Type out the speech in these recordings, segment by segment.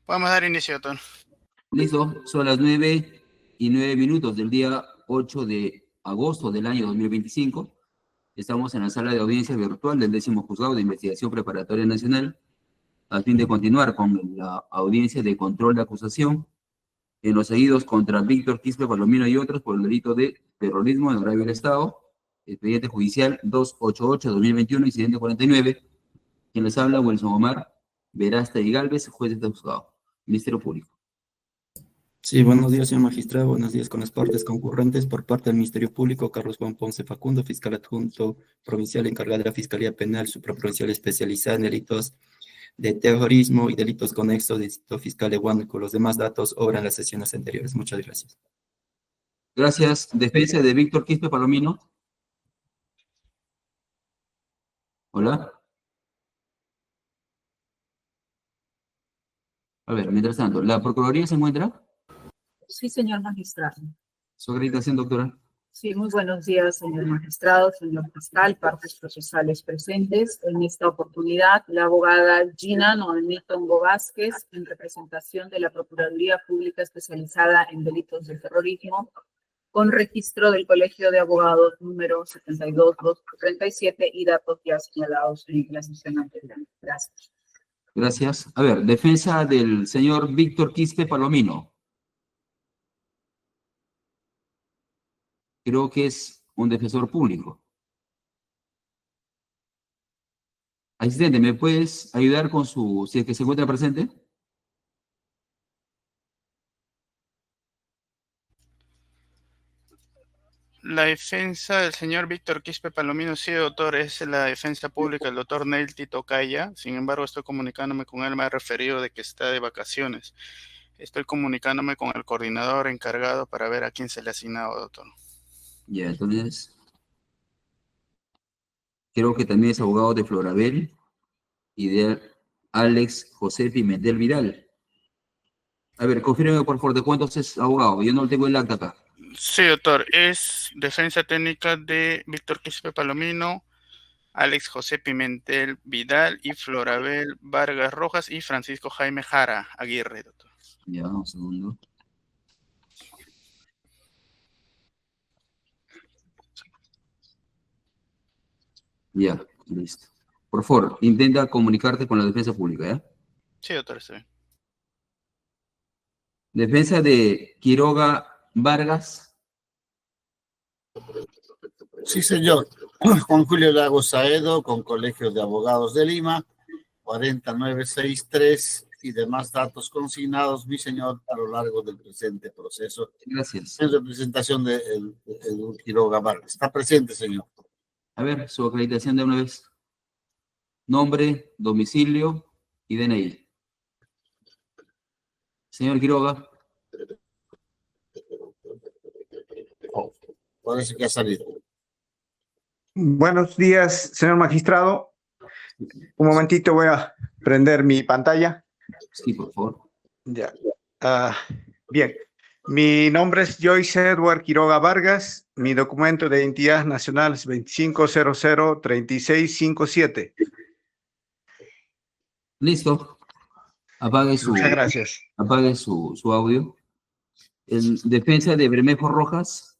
Podemos dar inicio, doctor. Listo, son las 9:09 del día 8 de agosto del año 2025. Estamos en la sala de audiencia virtual del 10º Juzgado de Investigación Preparatoria Nacional a fin de continuar con la audiencia de control de acusación en los seguidos contra Víctor Quispe Palomino y otros por el delito de terrorismo en agravio del Estado, expediente judicial 288-2021, incidente 49. Quien les habla, Wilson Omar Verástegui Galvez, juez de este juzgado, Ministerio Público. Sí, buenos días, señor magistrado. Buenos días con las partes concurrentes. Por parte del Ministerio Público, Carlos Juan Ponce Facundo, fiscal adjunto provincial encargado de la Fiscalía Penal Supraprovincial especializada en delitos de terrorismo y delitos conexos, Distrito Fiscal de Huánuco. Los demás datos obran las sesiones anteriores. Muchas gracias. Gracias. Defensa de Víctor Quispe Palomino. Hola. A ver, mientras tanto, ¿la Procuraduría se encuentra? Sí, señor magistrado. Su acreditación, doctora. Sí, muy buenos días, señor magistrado, señor fiscal, partes procesales presentes. En esta oportunidad, la abogada Gina Noemí Tongo Vázquez, en representación de la Procuraduría Pública Especializada en Delitos de Terrorismo, con registro del Colegio de Abogados número 72237 y datos ya señalados en la sesión anterior. Gracias. Gracias. A ver, defensa del señor Víctor Quispe Palomino. Creo que es un defensor público. Asistente, ¿me puedes ayudar con si es que se encuentra presente? La defensa del señor Víctor Quispe Palomino, sí, doctor, es la defensa pública del doctor Neil Tito Caya. Sin embargo, estoy comunicándome con él, me ha referido de que está de vacaciones. Estoy comunicándome con el coordinador encargado para ver a quién se le ha asignado, doctor. Ya, entonces, creo que también es abogado de Floravel y de Alex José Pimentel Vidal. A ver, confírmeme por favor de cuántos es abogado. Yo no tengo el acta acá. Sí, doctor, es defensa técnica de Víctor Quispe Palomino, Alex José Pimentel Vidal y Floravel Vargas Rojas y Francisco Jaime Jara Aguirre, doctor. Ya, un segundo. Ya, listo. Por favor, intenta comunicarte con la defensa pública, ¿ya? Sí, doctor, está bien. Defensa de Quiroga Vargas. Sí, señor. Con Julio Lagos Saedo, con Colegio de Abogados de Lima, 40963 y demás datos consignados, mi señor, a lo largo del presente proceso. Gracias. En representación de Quiroga Vargas. Está presente, señor. A ver, su acreditación de una vez. Nombre, domicilio y DNI. Señor Quiroga. Parece que ha salido. Buenos días, señor magistrado. Un momentito, voy a prender mi pantalla. Sí, por favor. Ya. Bien. Mi nombre es Joyce Edward Quiroga Vargas. Mi documento de identidad nacional es 25003657. Listo. Apague Muchas gracias. Apague su audio. En defensa de Bermejo Rojas.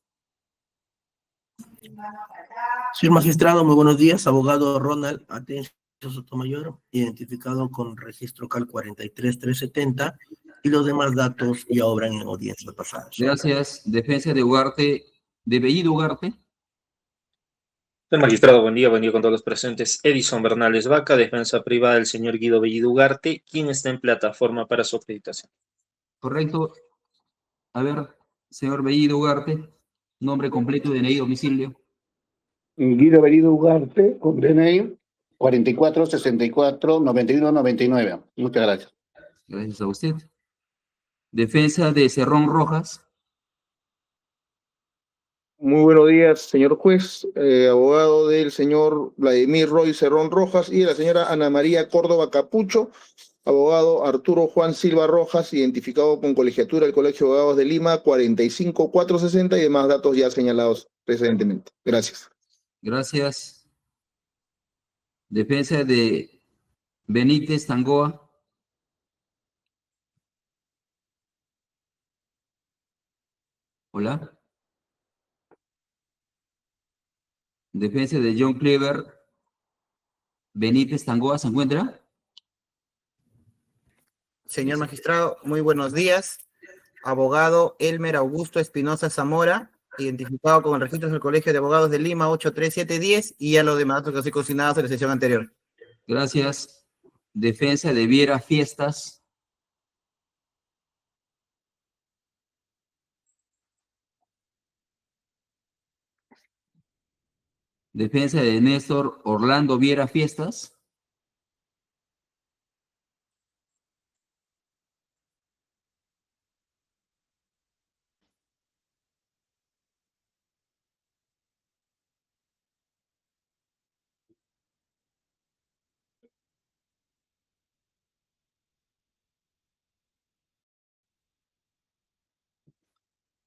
Señor magistrado, muy buenos días. Abogado Ronald Atencio Sotomayor, identificado con registro CAL 43370 y los demás datos ya obran en audiencias pasadas. Gracias. Defensa de Ugarte, de Bellido Ugarte. Señor magistrado, buen día con todos los presentes. Edison Bernales Vaca, defensa privada del señor Guido Bellido Ugarte, quien está en plataforma para su acreditación. Correcto. A ver, señor Bellido Ugarte, nombre completo, DNI, domicilio. Guido Bellido Ugarte, con DNI 44649199. Muchas gracias. Gracias a usted. Defensa de Cerrón Rojas. Muy buenos días, señor juez, abogado del señor Vladimir Roy Cerrón Rojas y de la señora Ana María Córdoba Capucho, abogado Arturo Juan Silva Rojas, identificado con colegiatura del Colegio de Abogados de Lima, 45460 y demás datos ya señalados precedentemente. Gracias. Gracias. Defensa de Benítez Tangoa. Hola. Defensa de John Cleaver Benítez Tangoa, ¿se encuentra? Señor magistrado, muy buenos días. Abogado Elmer Augusto Espinosa Zamora, identificado con el registro del Colegio de Abogados de Lima 83710 y a los demás datos que así consignados en la sesión anterior. Gracias. Defensa de Viera Fiestas. Defensa de Néstor Orlando Viera Fiestas.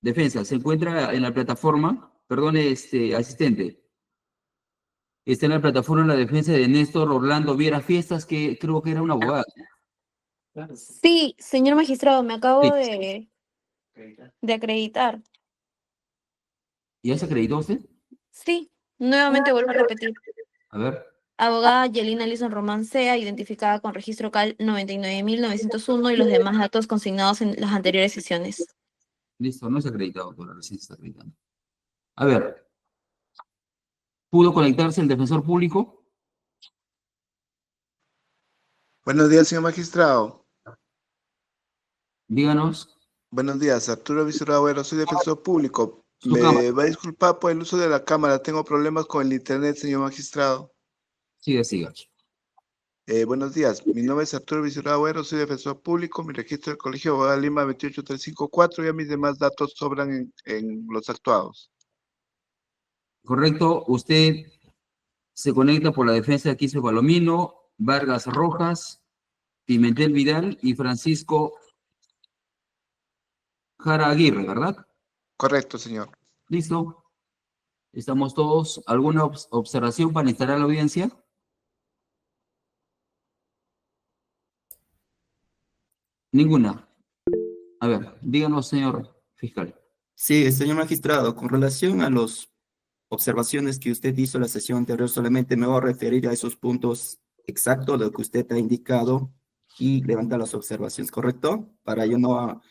Defensa, se encuentra en la plataforma, perdone, asistente. Está en la plataforma la defensa de Néstor Orlando Viera Fiestas, que creo que era un abogado. Sí, señor magistrado, me acabo Sí. de acreditar. ¿Ya se acreditó usted? Sí, nuevamente vuelvo a repetir. A ver, Abogada Yelina Alison Román Sea, identificada con registro CAL 99.901 y los demás datos consignados en las anteriores sesiones. listo, no se ha acreditado, doctora, recién se está acreditando. A ver, ¿pudo conectarse el defensor público? Buenos días, señor magistrado. Díganos. Buenos días, Arturo Visuragüero, soy defensor público. Su cámara. Me va a disculpar por el uso de la cámara, tengo problemas con el internet, señor magistrado. Siga, siga. Buenos días, mi nombre es Arturo Visuragüero, soy defensor público, mi registro del Colegio de Abogados de Lima 28354 y mis demás datos sobran en los actuados. Correcto, usted se conecta por la defensa de Quispe Palomino, Vargas Rojas, Pimentel Vidal y Francisco Jara Aguirre, ¿verdad? Correcto, señor. Listo. Estamos todos. ¿Alguna observación para instalar la audiencia? Ninguna. A ver, díganos, señor fiscal. Sí, señor magistrado, con relación a las observaciones que usted hizo en la sesión anterior, solamente me voy a referir a esos puntos exactos de lo que usted ha indicado y levantar las observaciones, ¿correcto? Para yo no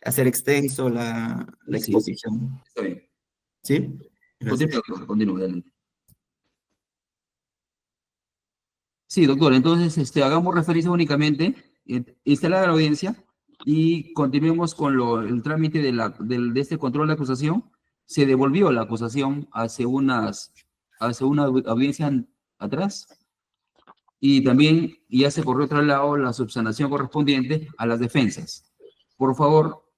hacer extenso la exposición. Está bien. ¿Sí? Gracias. Continúe, adelante. Sí, doctor, entonces hagamos referencia únicamente, instalar la audiencia y continuemos con el trámite de este control de acusación. Se devolvió la acusación hace una audiencia atrás y también ya se corrió traslado la subsanación correspondiente a las defensas. Por favor,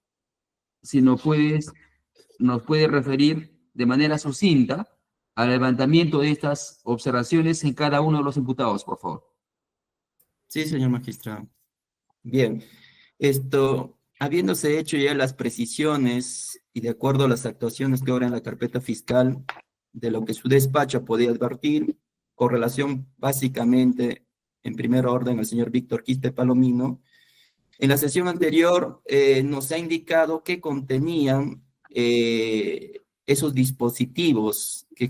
si nos puede referir de manera sucinta al levantamiento de estas observaciones en cada uno de los imputados, por favor. Sí, señor magistrado. Bien, habiéndose hecho ya las precisiones y de acuerdo a las actuaciones que obra en la carpeta fiscal, de lo que su despacho podía advertir, con relación básicamente, en primer orden, al señor Víctor Quispe Palomino, en la sesión anterior nos ha indicado que contenían esos dispositivos que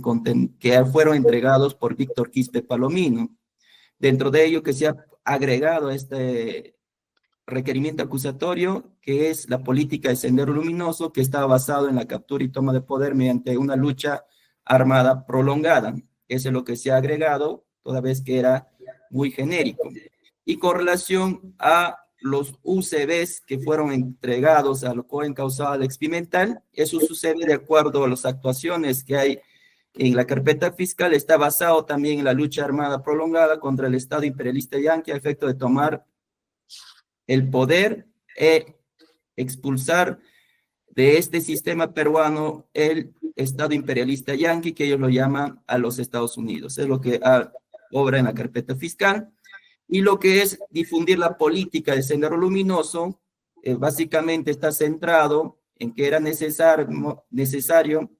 fueron entregados por Víctor Quispe Palomino. Dentro de ello que se ha agregado este requerimiento acusatorio, que es la política de Sendero Luminoso, que está basado en la captura y toma de poder mediante una lucha armada prolongada. Eso es lo que se ha agregado, toda vez que era muy genérico. Y con relación a los UCBs que fueron entregados al coencausado Alex Pimentel, eso sucede de acuerdo a las actuaciones que hay en la carpeta fiscal, está basado también en la lucha armada prolongada contra el Estado imperialista yanqui a efecto de tomar el poder e expulsar de este sistema peruano el Estado imperialista yanqui, que ellos lo llaman a los Estados Unidos. Es lo que obra en la carpeta fiscal. Y lo que es difundir la política de Sendero Luminoso, básicamente está centrado en que era necesario,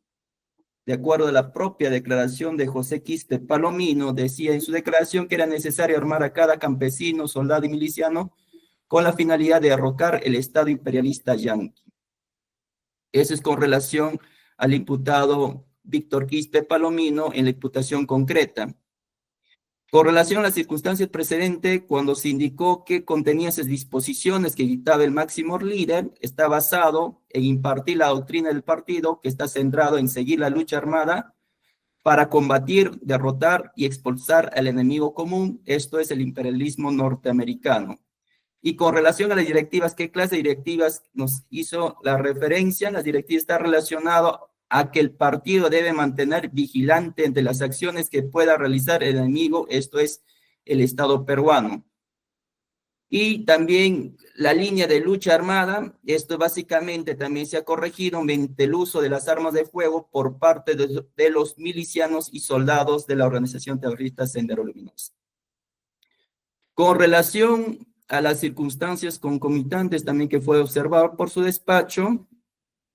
de acuerdo a la propia declaración de José Quispe Palomino, decía en su declaración que era necesario armar a cada campesino, soldado y miliciano con la finalidad de derrocar el Estado imperialista yanqui. Eso es con relación al imputado Víctor Quispe Palomino en la imputación concreta. Con relación a las circunstancias precedentes, cuando se indicó que contenía esas disposiciones que dictaba el máximo líder, está basado en impartir la doctrina del partido, que está centrado en seguir la lucha armada para combatir, derrotar y expulsar al enemigo común, esto es el imperialismo norteamericano. Y con relación a las directivas, ¿qué clase de directivas nos hizo la referencia? Las directivas están relacionadas a que el partido debe mantener vigilante entre las acciones que pueda realizar el enemigo, esto es el Estado peruano. Y también la línea de lucha armada, esto básicamente también se ha corregido mediante el uso de las armas de fuego por parte de los milicianos y soldados de la organización terrorista Sendero Luminoso. Con relación a las circunstancias concomitantes también que fue observado por su despacho,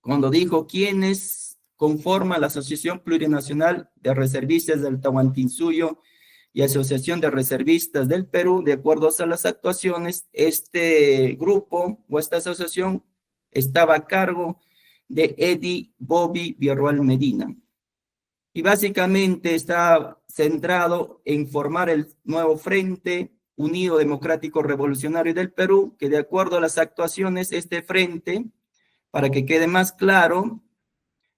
cuando dijo quiénes conforman la Asociación Plurinacional de Reservistas del Tahuantinsuyo y Asociación de Reservistas del Perú, de acuerdo a las actuaciones, este grupo o esta asociación estaba a cargo de Eddie Bobby Villarroel Medina. Y básicamente está centrado en formar el nuevo Frente Unido Democrático Revolucionario del Perú, que de acuerdo a las actuaciones, este frente, para que quede más claro,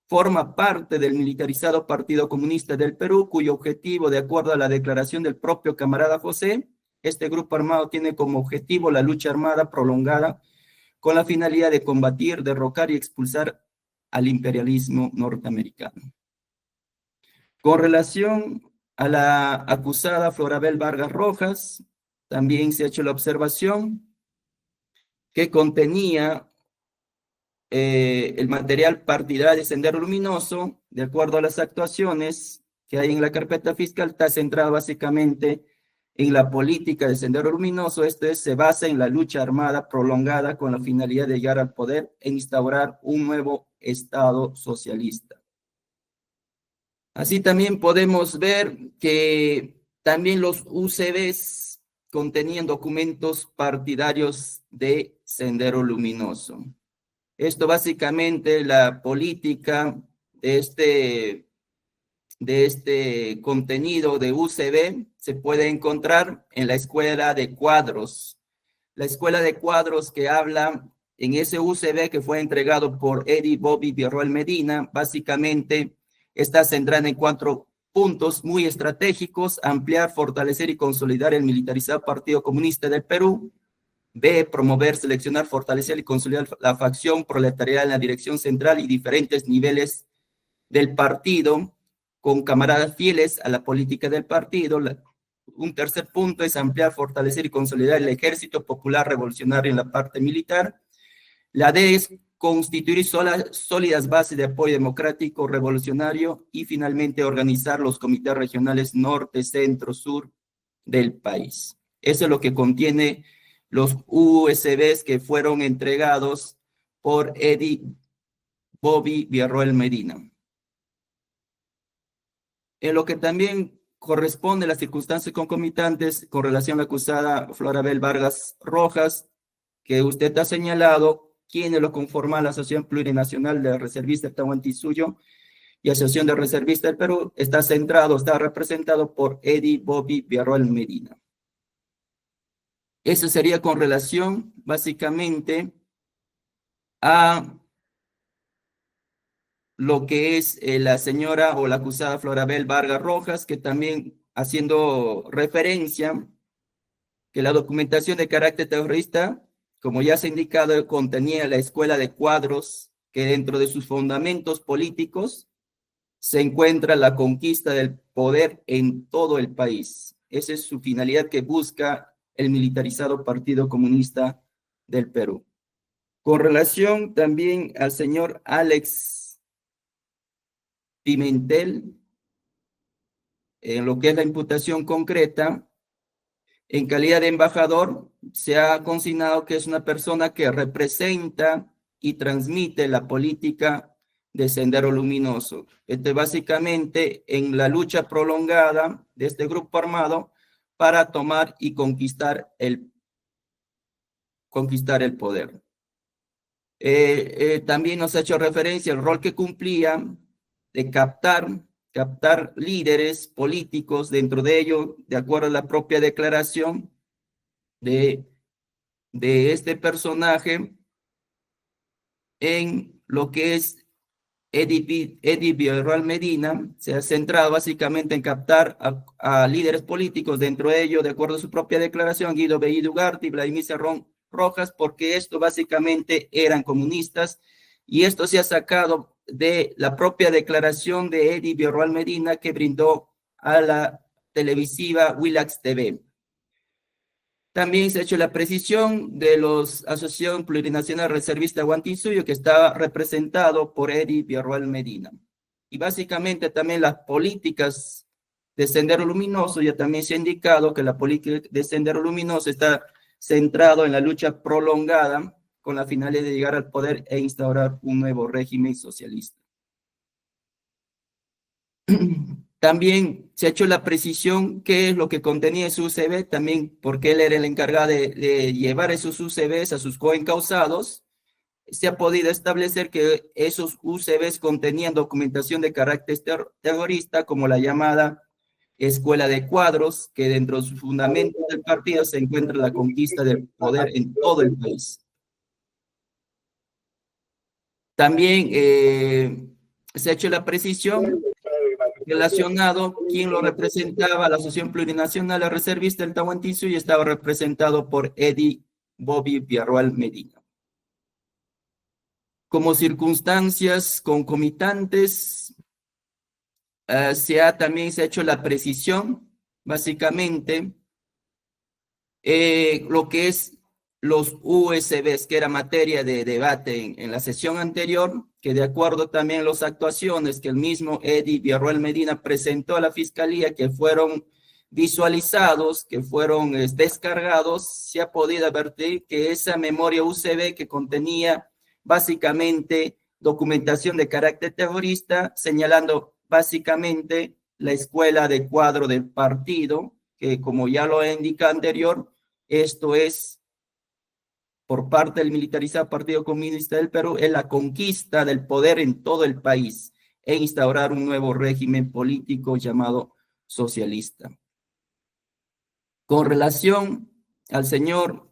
forma parte del militarizado Partido Comunista del Perú, cuyo objetivo, de acuerdo a la declaración del propio camarada José, este grupo armado tiene como objetivo la lucha armada prolongada con la finalidad de combatir, derrocar y expulsar al imperialismo norteamericano. Con relación a la acusada Florabel Vargas Rojas, también se ha hecho la observación que contenía el material partidario de Sendero Luminoso, de acuerdo a las actuaciones que hay en la carpeta fiscal, está centrado básicamente en la política de Sendero Luminoso, esto es, se basa en la lucha armada prolongada con la finalidad de llegar al poder e instaurar un nuevo Estado socialista. Así también podemos ver que también los UCBs contenían documentos partidarios de Sendero Luminoso. Esto básicamente, la política de este contenido de UCB se puede encontrar en la escuela de cuadros. La escuela de cuadros que habla en ese UCB que fue entregado por Eddie Bobby Villarroel Medina, básicamente está centrada en 4 puntos muy estratégicos: ampliar, fortalecer y consolidar el militarizado Partido Comunista del Perú. B, promover, seleccionar, fortalecer y consolidar la facción proletariada en la dirección central y diferentes niveles del partido, con camaradas fieles a la política del partido. Un tercer punto es ampliar, fortalecer y consolidar el ejército popular revolucionario en la parte militar. La D es constituir sólidas bases de apoyo democrático revolucionario y finalmente organizar los comités regionales norte, centro, sur del país. Eso es lo que contiene los USBs que fueron entregados por Eddie Bobby Villarroel Medina. En lo que también corresponde a las circunstancias concomitantes con relación a la acusada Florabel Vargas Rojas, que usted ha señalado, quienes lo conforman la Asociación Plurinacional de Reservistas Tahuantinsuyo y Asociación de Reservistas del Perú, está representado por Eddie Bobby Villarroel Medina. Eso sería con relación, básicamente, a lo que es la señora o la acusada Florabel Vargas Rojas, que también haciendo referencia que la documentación de carácter terrorista, como ya se ha indicado, contenía la escuela de cuadros, que dentro de sus fundamentos políticos se encuentra la conquista del poder en todo el país. Esa es su finalidad que busca el militarizado Partido Comunista del Perú. Con relación también al señor Alex Pimentel, en lo que es la imputación concreta, en calidad de embajador, se ha consignado que es una persona que representa y transmite la política de Sendero Luminoso. Básicamente en la lucha prolongada de este grupo armado para tomar y conquistar el poder. También nos ha hecho referencia al rol que cumplía de captar líderes políticos, dentro de ello, de acuerdo a la propia declaración de este personaje, en lo que es Eddie Villarreal Medina, se ha centrado básicamente en captar a líderes políticos, dentro de ello, de acuerdo a su propia declaración, Guido Bellido Ugarte y Vladimir Cerrón Rojas, porque esto básicamente eran comunistas, y esto se ha sacado de la propia declaración de Eddie Villarreal Medina que brindó a la televisiva Willax TV. También se ha hecho la precisión de la Asociación Plurinacional Reservista Guantinsuyo, que estaba representado por Eddie Villarreal Medina. Y básicamente también las políticas de Sendero Luminoso, ya también se ha indicado que la política de Sendero Luminoso está centrado en la lucha prolongada con la finalidad de llegar al poder e instaurar un nuevo régimen socialista. También se ha hecho la precisión qué es lo que contenía su UCB, también porque él era el encargado de llevar esos UCBs a sus coencausados. Se ha podido establecer que esos UCBs contenían documentación de carácter terrorista, como la llamada Escuela de Cuadros, que dentro de sus fundamentos del partido se encuentra la conquista del poder en todo el país. También se ha hecho la precisión relacionado quién lo representaba. La Asociación Plurinacional Reservista del Tahuantinsuyo estaba representado por Eddie Bobby Villarreal Medina. Como circunstancias concomitantes, también se ha hecho la precisión, básicamente, lo que es los USBs, que era materia de debate en la sesión anterior, que de acuerdo también a las actuaciones que el mismo Eddie Villarreal Medina presentó a la Fiscalía, que fueron visualizados, que fueron descargados, se ha podido advertir que esa memoria USB que contenía básicamente documentación de carácter terrorista, señalando básicamente la escuela de cuadro del partido, que como ya lo he indicado anterior, esto es por parte del militarizado Partido Comunista del Perú, es la conquista del poder en todo el país e instaurar un nuevo régimen político llamado socialista. Con relación al señor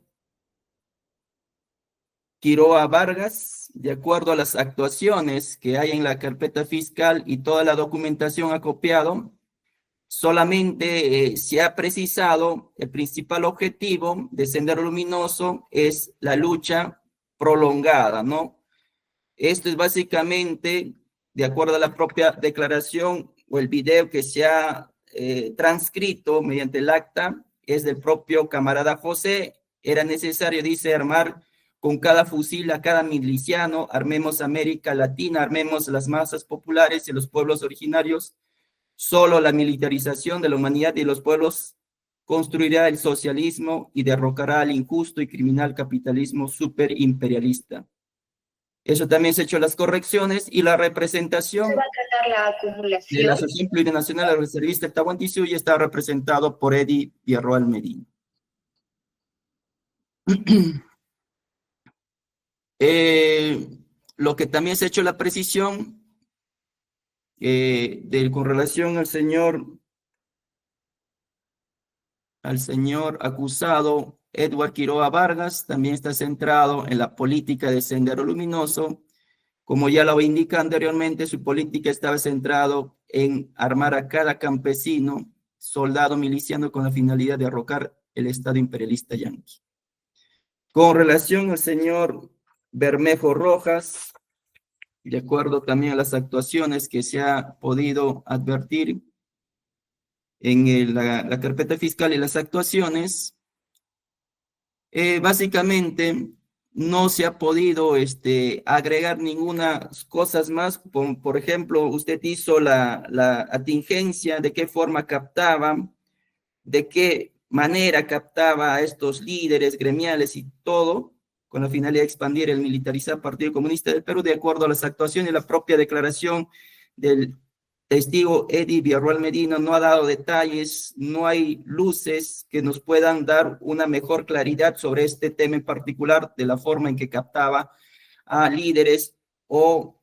Quiroga Vargas, de acuerdo a las actuaciones que hay en la carpeta fiscal y toda la documentación acopiado, solamente se ha precisado el principal objetivo de Sendero Luminoso es la lucha prolongada, ¿no? Esto es básicamente, de acuerdo a la propia declaración o el video que se ha transcrito mediante el acta, es del propio camarada José. Era necesario, dice, armar con cada fusil a cada miliciano, armemos América Latina, armemos las masas populares y los pueblos originarios. Solo la militarización de la humanidad y los pueblos construirá el socialismo y derrocará al injusto y criminal capitalismo superimperialista. Eso también se ha hecho las correcciones y la representación Se va a tratar la acumulación de la Asociación Plurinacional Reservista del Tahuantinsuyo está representado por Eddie Villarreal Medina. Lo que también se ha hecho la precisión con relación al señor acusado Edward Quiroga Vargas, también está centrado en la política de Sendero Luminoso. Como ya lo indiqué anteriormente, su política estaba centrado en armar a cada campesino, soldado miliciano, con la finalidad de derrocar el Estado imperialista yanqui. Con relación al señor Bermejo Rojas, de acuerdo también a las actuaciones que se ha podido advertir en la carpeta fiscal y las actuaciones, básicamente no se ha podido agregar ninguna cosas más. Por ejemplo, usted hizo la atingencia de qué forma captaba, de qué manera captaba a estos líderes gremiales y todo, con la finalidad de expandir el militarizado Partido Comunista del Perú, de acuerdo a las actuaciones y la propia declaración del testigo Eddie Villarreal Medina. No ha dado detalles, no hay luces que nos puedan dar una mejor claridad sobre este tema en particular, de la forma en que captaba a líderes o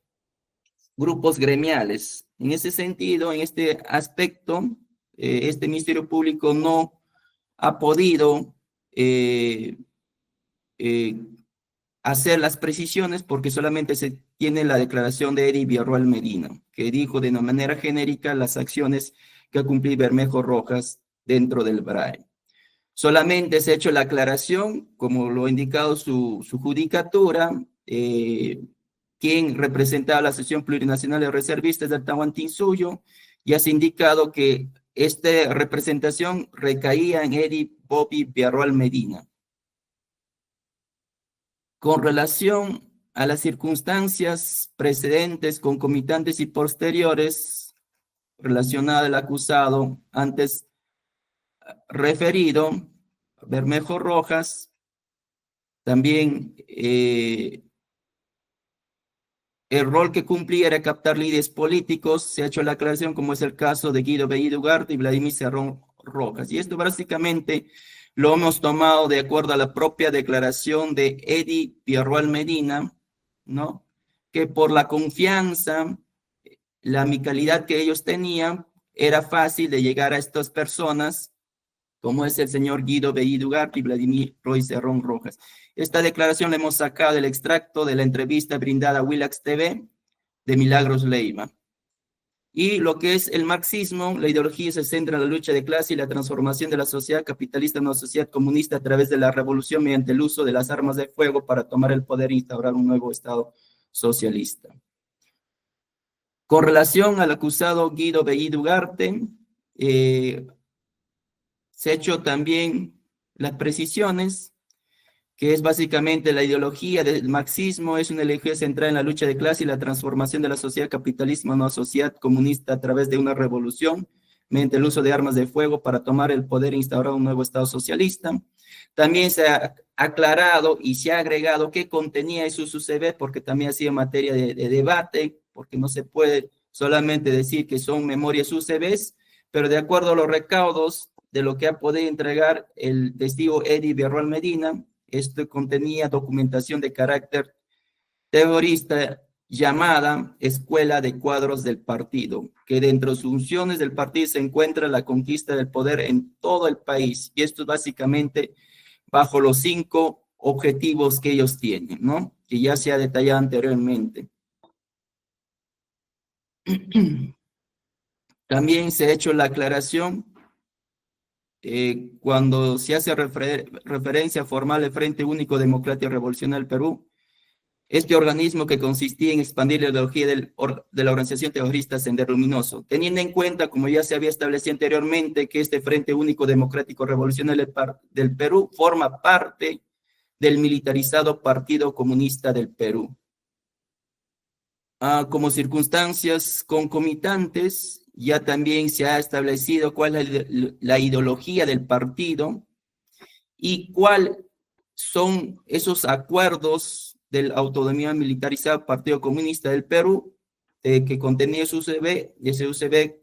grupos gremiales. En ese sentido, en este aspecto, este Ministerio Público no ha podido hacer las precisiones porque solamente se tiene la declaración de Eddie Villarroel Medina, que dijo de una manera genérica las acciones que ha cumplido Bermejo Rojas dentro del BRAE. Solamente se ha hecho la aclaración, como lo ha indicado su judicatura, quien representaba la Asociación Plurinacional de Reservistas del Tahuantinsuyo, ya se ha indicado que esta representación recaía en Eddie Bobby Villarroel Medina. Con relación a las circunstancias precedentes, concomitantes y posteriores relacionadas al acusado antes referido, Bermejo Rojas, también el rol que cumplía era captar líderes políticos. Se ha hecho la aclaración, como es el caso de Guido Bellido Ugarte y Vladimir Cerrón Rojas. Y esto básicamente lo hemos tomado de acuerdo a la propia declaración de Eddie Villarroel Medina, ¿no? Que por la confianza, la amicalidad que ellos tenían, era fácil de llegar a estas personas, como es el señor Guido Bellido Ugarte y Vladimir Roy Cerrón Rojas. Esta declaración la hemos sacado del extracto de la entrevista brindada a Willax TV de Milagros Leiva. Y lo que es el marxismo, la ideología se centra en la lucha de clase y la transformación de la sociedad capitalista en una sociedad comunista a través de la revolución mediante el uso de las armas de fuego para tomar el poder e instaurar un nuevo Estado socialista. Con relación al acusado Guido Bellido Ugarte, se ha hecho también las precisiones, que es básicamente la ideología del marxismo, es una ideología centrada en la lucha de clase y la transformación de la sociedad capitalista en una sociedad comunista a través de una revolución mediante el uso de armas de fuego para tomar el poder e instaurar un nuevo Estado socialista. También se ha aclarado y se ha agregado qué contenía eso su CV, porque también ha sido materia de debate, porque no se puede solamente decir que son memorias UCBs, pero de acuerdo a los recaudos de lo que ha podido entregar el testigo Eddie Villarroel Medina, esto contenía documentación de carácter terrorista llamada Escuela de Cuadros del Partido, que dentro de sus funciones del partido se encuentra la conquista del poder en todo el país, y esto es básicamente bajo los 5 objetivos que ellos tienen, ¿no? Que ya se ha detallado anteriormente. También se ha hecho la aclaración cuando se hace referencia formal al Frente Único Democrático Revolucionario del Perú, este organismo que consistía en expandir la ideología de la organización terrorista Sendero Luminoso, teniendo en cuenta, como ya se había establecido anteriormente, que este Frente Único Democrático Revolucionario del Perú forma parte del militarizado Partido Comunista del Perú. Como circunstancias concomitantes, ya también se ha establecido cuál es la ideología del partido y cuáles son esos acuerdos del autonomía militarizado Partido Comunista del Perú, que contenía su UCB, y ese UCB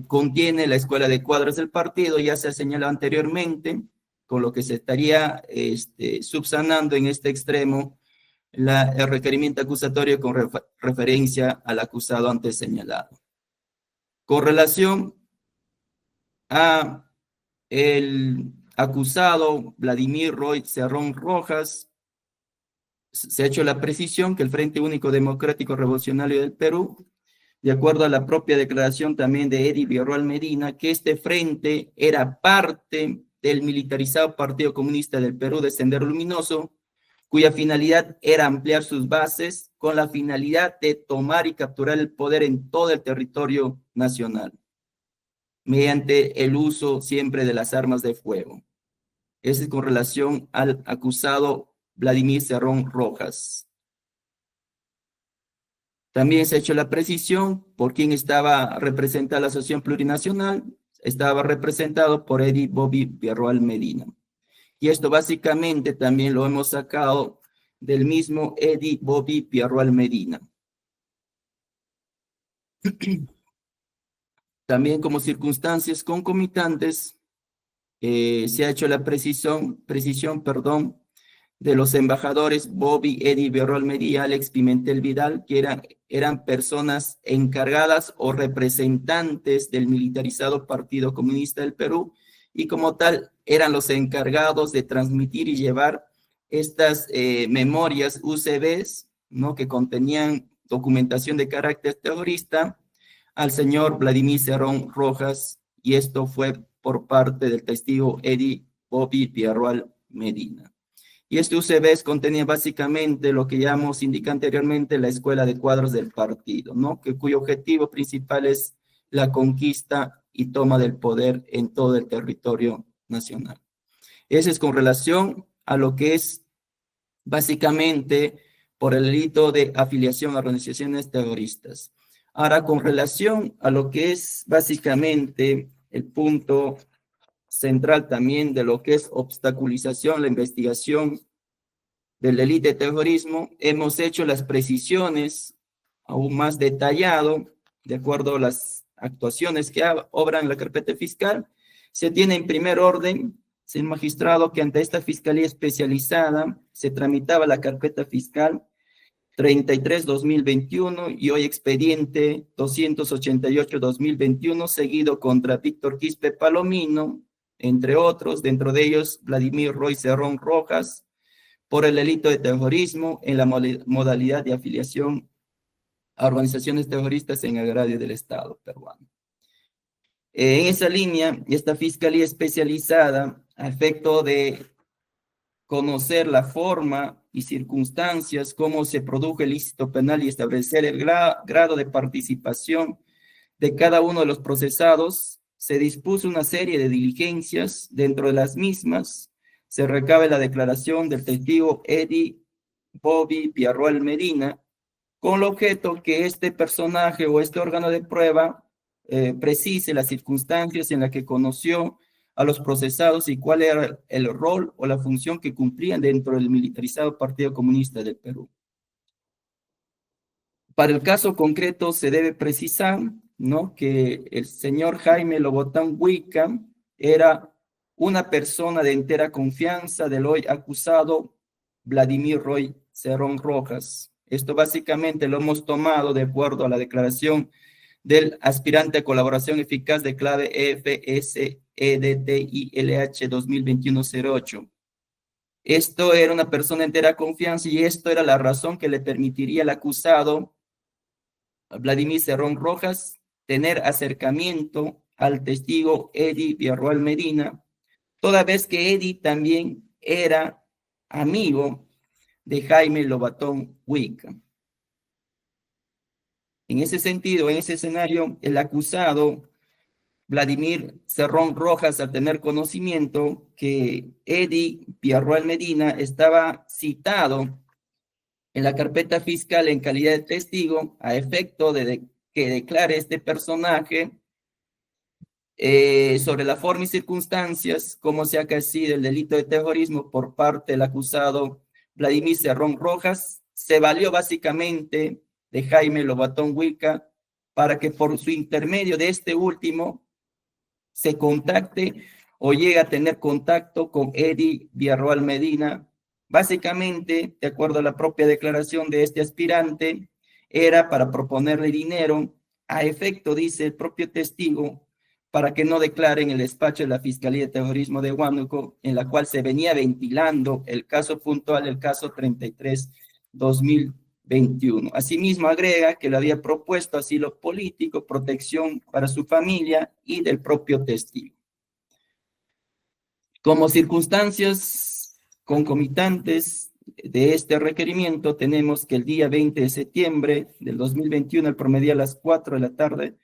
contiene la escuela de cuadros del partido, ya se ha señalado anteriormente, con lo que se estaría subsanando en este extremo el requerimiento acusatorio con referencia al acusado antes señalado. Con relación a el acusado Vladimir Roy Cerrón Rojas, se ha hecho la precisión que el Frente Único Democrático Revolucionario del Perú, de acuerdo a la propia declaración también de Eddie Villarroel Medina, que este frente era parte del militarizado Partido Comunista del Perú de Sendero Luminoso, cuya finalidad era ampliar sus bases con la finalidad de tomar y capturar el poder en todo el territorio nacional, mediante el uso siempre de las armas de fuego. Ese es con relación al acusado Vladimir Cerrón Rojas. También se ha hecho la precisión por quién estaba representada la Asociación Plurinacional. Estaba representado por Eddie Bobby Villarroel Medina. Y esto básicamente también lo hemos sacado del mismo Eddie Bobby Villarroel Medina. También como circunstancias concomitantes, se ha hecho la precisión de los embajadores Bobby, Eddie Berrol Medina, Alex Pimentel Vidal, que eran personas encargadas o representantes del militarizado Partido Comunista del Perú, y como tal eran los encargados de transmitir y llevar estas memorias UCBs, ¿no?, que contenían documentación de carácter terrorista, al señor Vladimir Cerrón Rojas, y esto fue por parte del testigo Eddie Bobby Berrol Medina. Y este UCBs contenía básicamente lo que ya hemos indicado anteriormente, la escuela de cuadros del partido, ¿no?, cuyo objetivo principal es la conquista y toma del poder en todo el territorio nacional. Ese es con relación a lo que es básicamente por el delito de afiliación a organizaciones terroristas. Ahora, con relación a lo que es básicamente el punto central también de lo que es obstaculización, la investigación del delito de terrorismo, hemos hecho las precisiones aún más detallado, de acuerdo a las actuaciones que obran en la carpeta fiscal. Se tiene en primer orden, señor magistrado, que ante esta fiscalía especializada se tramitaba la carpeta fiscal 33-2021 y hoy expediente 288-2021, seguido contra Víctor Quispe Palomino, entre otros, dentro de ellos Vladimir Roy Cerrón Rojas, por el delito de terrorismo en la modalidad de afiliación a organizaciones terroristas en agravio del Estado peruano. En esa línea, esta fiscalía especializada, a efecto de conocer la forma y circunstancias, cómo se produjo el ilícito penal y establecer el grado de participación de cada uno de los procesados, se dispuso una serie de diligencias. Dentro de las mismas se recabe la declaración del testigo Eddie Bobby Berrol Medina, con el objeto que este personaje o este órgano de prueba precise las circunstancias en las que conoció a los procesados y cuál era el rol o la función que cumplían dentro del militarizado Partido Comunista del Perú. Para el caso concreto se debe precisar, ¿no?, que el señor Jaime Lobotán Huica era una persona de entera confianza del hoy acusado Vladimir Roy Cerrón Rojas. Esto básicamente lo hemos tomado de acuerdo a la declaración del aspirante a colaboración eficaz de clave EFSEDTILH 2021-08. Esto era una persona de entera confianza y esto era la razón que le permitiría al acusado Vladimir Cerrón Rojas tener acercamiento al testigo Eddie Berrol Medina, toda vez que Eddie también era amigo de Jaime Lobotán Huica. En ese sentido, en ese escenario, el acusado Vladimir Cerrón Rojas, al tener conocimiento que Eddie Berrol Medina estaba citado en la carpeta fiscal en calidad de testigo, a efecto de que declare este personaje sobre la forma y circunstancias, cómo se ha acaecido el delito de terrorismo por parte del acusado Vladimir Cerrón Rojas, se valió básicamente de Jaime Lobotán Huica para que por su intermedio de este último se contacte o llegue a tener contacto con Eddie Berrol Medina. Básicamente, de acuerdo a la propia declaración de este aspirante, era para proponerle dinero a efecto, dice el propio testigo, para que no declare en el despacho de la Fiscalía de Terrorismo de Huánuco, en la cual se venía ventilando el caso puntual, el caso 33-2021. Asimismo, agrega que le había propuesto asilo político, protección para su familia y del propio testigo. Como circunstancias concomitantes de este requerimiento, tenemos que el día 20 de septiembre del 2021, al promedio a las 4 de la tarde,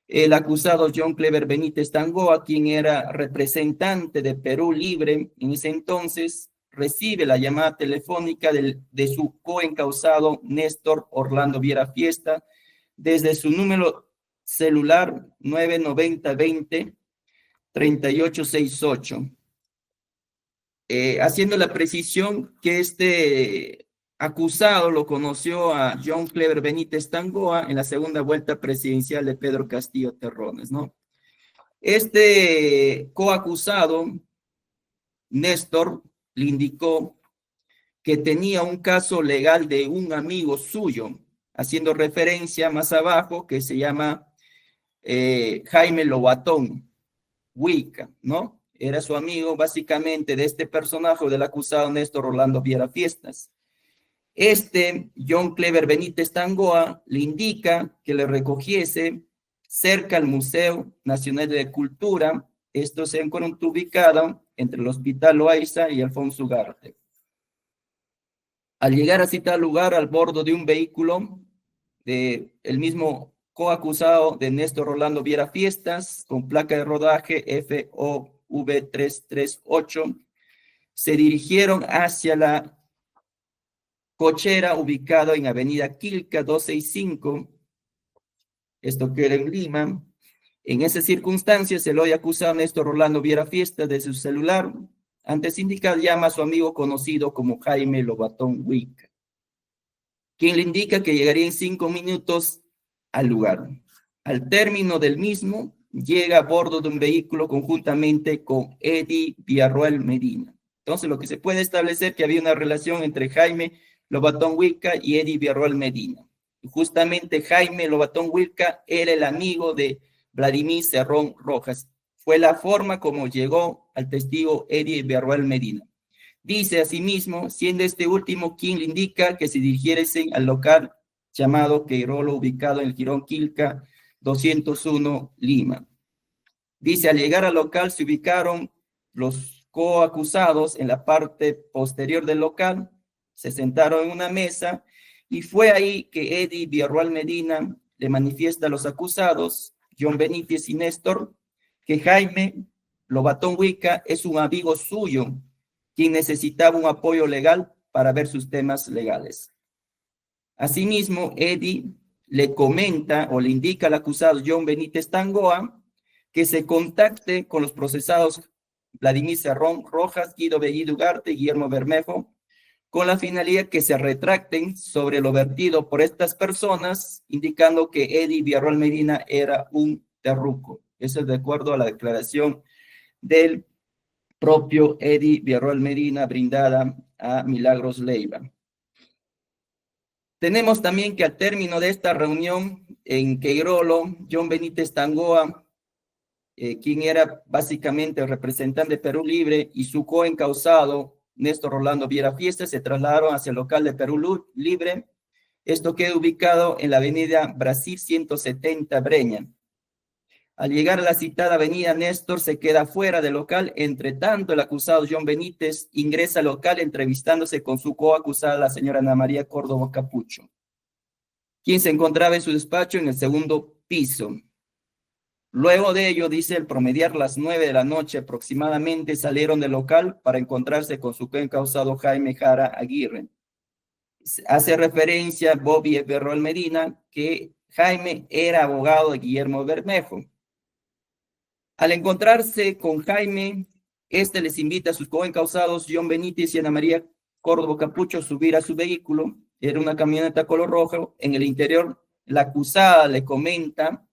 el acusado John Clever Benítez Tangoa, quien era representante de Perú Libre en ese entonces, recibe la llamada telefónica de su coencausado Néstor Orlando Viera Fiesta desde su número celular 990-20-3868. Haciendo la precisión que este acusado lo conoció a John Clever Benítez Tangoa en la segunda vuelta presidencial de Pedro Castillo Terrones, ¿no? Este coacusado, Néstor, le indicó que tenía un caso legal de un amigo suyo, haciendo referencia más abajo que se llama Jaime Lobatón Huica, ¿no? Era su amigo básicamente de este personaje del acusado Néstor Rolando Viera Fiestas. John Clever Benítez Tangoa le indica que le recogiese cerca al Museo Nacional de Cultura. Esto se encuentra ubicado entre el Hospital Loaiza y Alfonso Ugarte. Al llegar a citar lugar al bordo de un vehículo de el mismo coacusado de Néstor Rolando Viera Fiestas, con placa de rodaje FOV338, se dirigieron hacia la cochera ubicada en Avenida Quilca 265, esto que era en Lima. En esa circunstancia, el hoy acusado Néstor Rolando Viera Fiestas de su celular, antes indicado, llama a su amigo conocido como Jaime Lobatón Huica, quien le indica que llegaría en 5 minutos al lugar. Al término del mismo, llega a bordo de un vehículo conjuntamente con Eddie Villarroel Medina. Entonces, lo que se puede establecer es que había una relación entre Jaime Lobatón Huica y Eddie Villarroel Medina. Y justamente Jaime Lobatón Huica era el amigo de Vladimir Cerrón Rojas. Fue la forma como llegó al testigo Eddie Villarroel Medina. Dice asimismo, siendo este último quien le indica que se dirigiesen al local llamado Queirolo, ubicado en el Jirón Quilca 201, Lima. Dice, al llegar al local se ubicaron los coacusados en la parte posterior del local, se sentaron en una mesa y fue ahí que Eddie Villarroel Medina le manifiesta a los acusados, John Benítez y Néstor, que Jaime Lobatón Huica es un amigo suyo, quien necesitaba un apoyo legal para ver sus temas legales. Asimismo, Eddie le comenta o le indica al acusado John Benítez Tangoa que se contacte con los procesados Vladimir Cerrón Rojas, Guido Bellido Ugarte y Guillermo Bermejo, con la finalidad que se retracten sobre lo vertido por estas personas, indicando que Eddie Villarroel Medina era un terruco. Eso es de acuerdo a la declaración del propio Eddie Villarroel Medina brindada a Milagros Leiva. Tenemos también que al término de esta reunión en Queirolo, John Benítez Tangoa, quien era básicamente el representante de Perú Libre, y su coencausado Néstor Rolando Viera Fiestas se trasladaron hacia el local de Perú Libre. Esto queda ubicado en la avenida Brasil 170 Breña. Al llegar a la citada avenida, Néstor se queda fuera del local. Entre tanto, el acusado John Benítez ingresa al local entrevistándose con su coacusada, la señora Ana María Córdoba Capucho, quien se encontraba en su despacho en el segundo piso. Luego de ello, dice, al promediar las 9 de la noche aproximadamente, salieron del local para encontrarse con su coencausado Jaime Jara Aguirre. Hace referencia Bobby Villarroel Medina que Jaime era abogado de Guillermo Bermejo. Al encontrarse con Jaime, este les invita a sus coencausados John Benítez y Ana María Córdoba Capucho a subir a su vehículo. Era una camioneta color rojo. En el interior, la acusada le comenta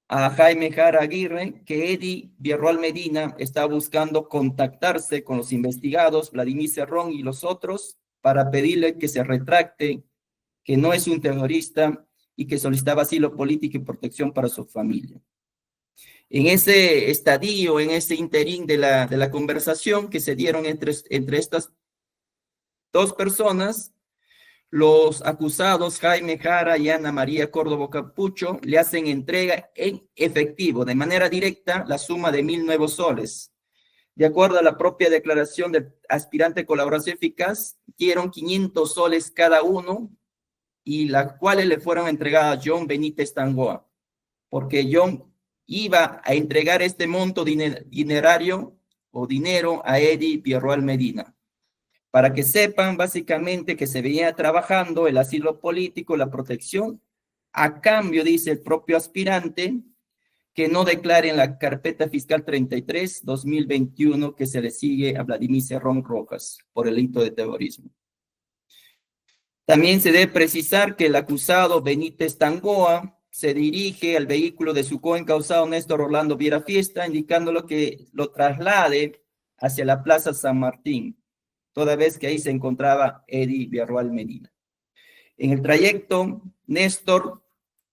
a Jaime Jara Aguirre que Eddie Villarroel Medina está buscando contactarse con los investigados, Vladimir Cerrón y los otros, para pedirle que se retracte, que no es un terrorista y que solicitaba asilo político y protección para su familia. En ese estadio, en ese interín de la conversación que se dieron entre estas dos personas, los acusados Jaime Jara y Ana María Córdoba Capucho le hacen entrega en efectivo, de manera directa, la suma de 1.000 nuevos soles. De acuerdo a la propia declaración del aspirante de colaboración eficaz, dieron 500 soles cada uno, y las cuales le fueron entregadas a John Benítez Tangoa, porque John iba a entregar este monto dinero a Eddie Villarroel Medina, para que sepan básicamente que se venía trabajando el asilo político, la protección, a cambio, dice el propio aspirante, que no declare en la carpeta fiscal 33-2021 que se le sigue a Vladimir Cerrón Rojas por el delito de terrorismo. También se debe precisar que el acusado Benítez Tangoa se dirige al vehículo de su coencausado Néstor Rolando Viera Fiesta, indicándolo que lo traslade hacia la Plaza San Martín. toda vez que ahí se encontraba Eddie Villarroel Medina. En el trayecto, Néstor,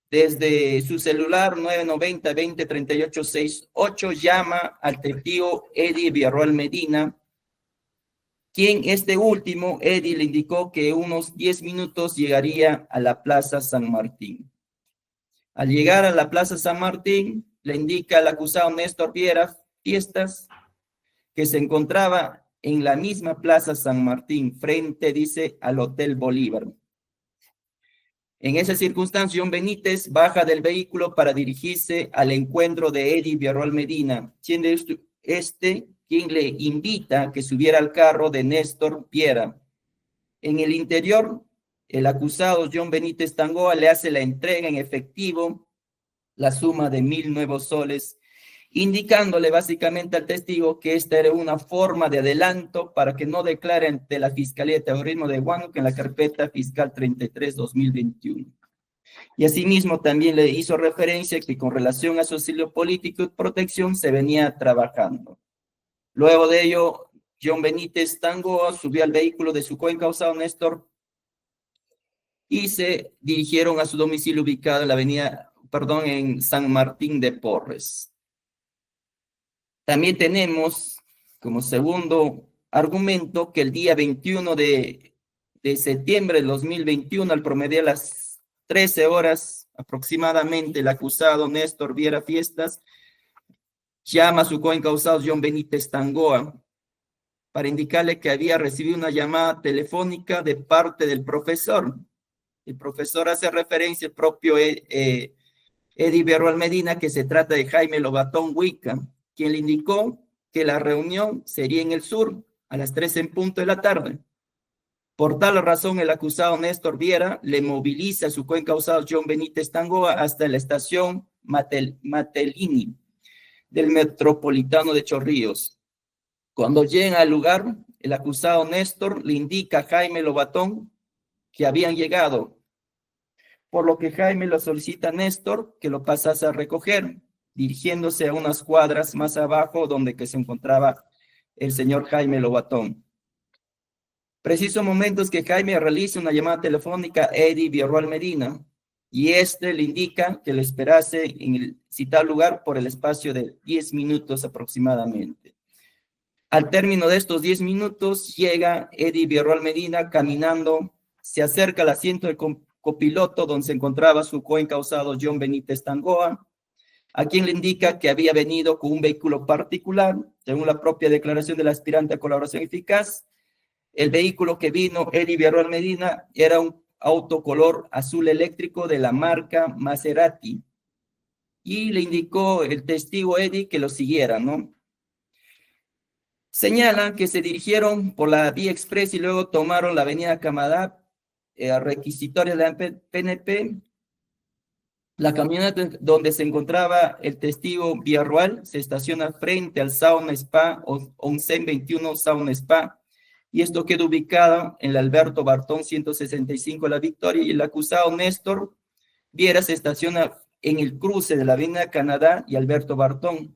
desde su celular 990-203868, llama al testigo Eddie Villarroel Medina, quien este último, Eddie, le indicó que unos 10 minutos llegaría a la Plaza San Martín. Al llegar a la Plaza San Martín, le indica al acusado Néstor Viera Fiestas que se encontraba en la misma Plaza San Martín, frente, dice, al Hotel Bolívar. En esa circunstancia, John Benítez baja del vehículo para dirigirse al encuentro de Eddie Villarroel Medina, siendo quien le invita a que subiera al carro de Néstor Viera. En el interior, el acusado John Benítez Tangoa le hace la entrega en efectivo, la suma de 1,000 nuevos soles, indicándole básicamente al testigo que esta era una forma de adelanto para que no declare ante la Fiscalía de Terrorismo de Huánuco en la carpeta fiscal 33-2021. Y asimismo también le hizo referencia que con relación a su auxilio político y protección se venía trabajando. Luego de ello, John Benítez Tangoa subió al vehículo de su coencausado Néstor y se dirigieron a su domicilio ubicado en en San Martín de Porres. También tenemos como segundo argumento que el día 21 de septiembre de 2021, al promediar las 13 horas aproximadamente, el acusado Néstor Viera Fiestas llama a su coencausado John Benítez Tangoa para indicarle que había recibido una llamada telefónica de parte del profesor. El profesor hace referencia al propio Eddie Villarroel Medina, que se trata de Jaime Lobatón Huica, quien le indicó que la reunión sería en el sur a las 3 en punto de la tarde. Por tal razón, el acusado Néstor Viera le moviliza a su coencausado John Benítez Tangoa hasta la estación Matelini del Metropolitano de Chorrillos. Cuando llegan al lugar, el acusado Néstor le indica a Jaime Lobatón que habían llegado, por lo que Jaime lo solicita a Néstor que lo pasase a recoger, dirigiéndose a unas cuadras más abajo donde que se encontraba el señor Jaime Lobatón. Preciso momentos que Jaime realiza una llamada telefónica a Eddie Villarroel Medina, y le indica que lo esperase en el citado lugar por el espacio de 10 minutos aproximadamente. Al término de estos 10 minutos, llega Eddie Villarroel Medina caminando, se acerca al asiento del copiloto donde se encontraba su coencausado John Benítez Tangoa, a quien le indica que había venido con un vehículo particular, según la propia declaración del aspirante a colaboración eficaz. El vehículo que vino Eddie Villarroel Medina era un auto color azul eléctrico de la marca Maserati, y le indicó el testigo Eddie que lo siguiera, ¿no? Señalan que se dirigieron por la vía express y luego tomaron la avenida Camadá, requisitoria de la PNP. La camioneta donde se encontraba el testigo Villarroel se estaciona frente al Sauna Spa, o Onsen 21 Sauna Spa, y esto queda ubicado en la Alberto Bartón 165 La Victoria, y el acusado Néstor Viera se estaciona en el cruce de la avenida Canadá y Alberto Bartón,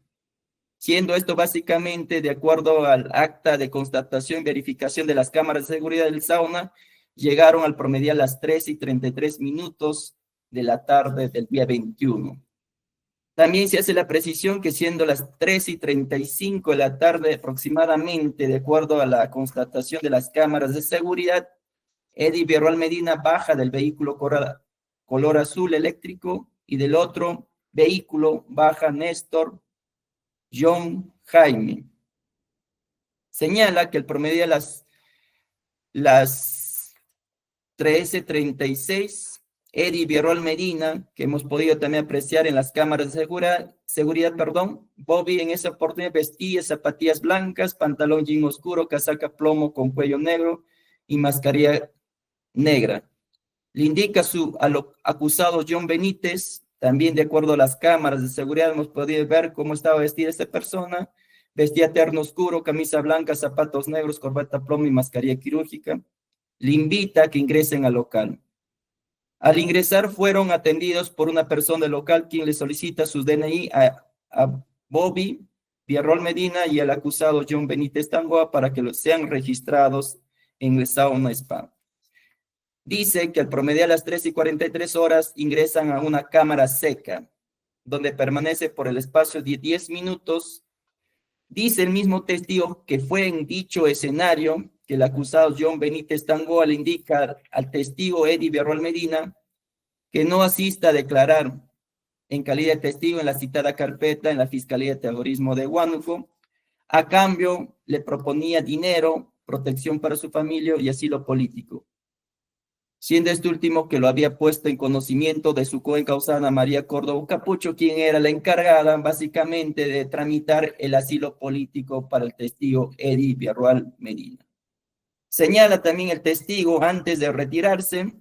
siendo esto básicamente de acuerdo al acta de constatación y verificación de las cámaras de seguridad del sauna, llegaron al promediar las 3:33 de la tarde del día 21. También se hace la precisión que siendo las 3:35 de la tarde aproximadamente, de acuerdo a la constatación de las cámaras de seguridad, Eddie Villarroel Medina baja del vehículo color azul eléctrico y del otro vehículo baja Néstor John Jaime. Señala que el promedio de las 13:36, Eddie Villarroel Medina, que hemos podido también apreciar en las cámaras de seguridad, Bobby en esa oportunidad vestía zapatillas blancas, pantalón jean oscuro, casaca plomo con cuello negro y mascarilla negra. Le indica al acusado John Benítez, también de acuerdo a las cámaras de seguridad hemos podido ver cómo estaba vestida esta persona, vestía terno oscuro, camisa blanca, zapatos negros, corbata plomo y mascarilla quirúrgica. Le invita a que ingresen al local. Al ingresar fueron atendidos por una persona del local quien le solicita su DNI a Bobby, Villarroel Medina y el acusado John Benítez Tangoa para que sean registrados en el SAONA-SPA. Dice que al promediar las 3:43 ingresan a una cámara seca, donde permanece por el espacio de 10 minutos. Dice el mismo testigo que fue en dicho escenario que el acusado John Benítez Tangoa le indica al testigo Eddie Villarroel Medina que no asista a declarar en calidad de testigo en la citada carpeta en la Fiscalía de Terrorismo de Huánuco. A cambio, le proponía dinero, protección para su familia y asilo político, siendo este último que lo había puesto en conocimiento de su coencausada María Córdoba Capucho, quien era la encargada básicamente de tramitar el asilo político para el testigo Eddie Villarroel Medina. Señala también el testigo, antes de retirarse,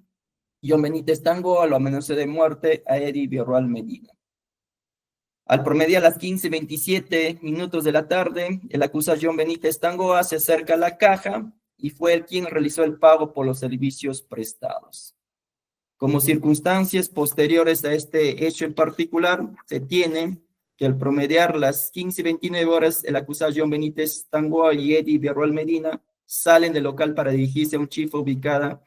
John Benítez Tangoa lo amenazó de muerte a Eddie Villarroel Medina. Al promediar las 15:27 de la tarde, el acusado John Benítez Tangoa se acerca a la caja y fue él quien realizó el pago por los servicios prestados. Como circunstancias posteriores a este hecho en particular, se tiene que al promediar las 15:29 el acusado John Benítez Tangoa y Eddie Villarroel Medina salen del local para dirigirse a un chifa ubicada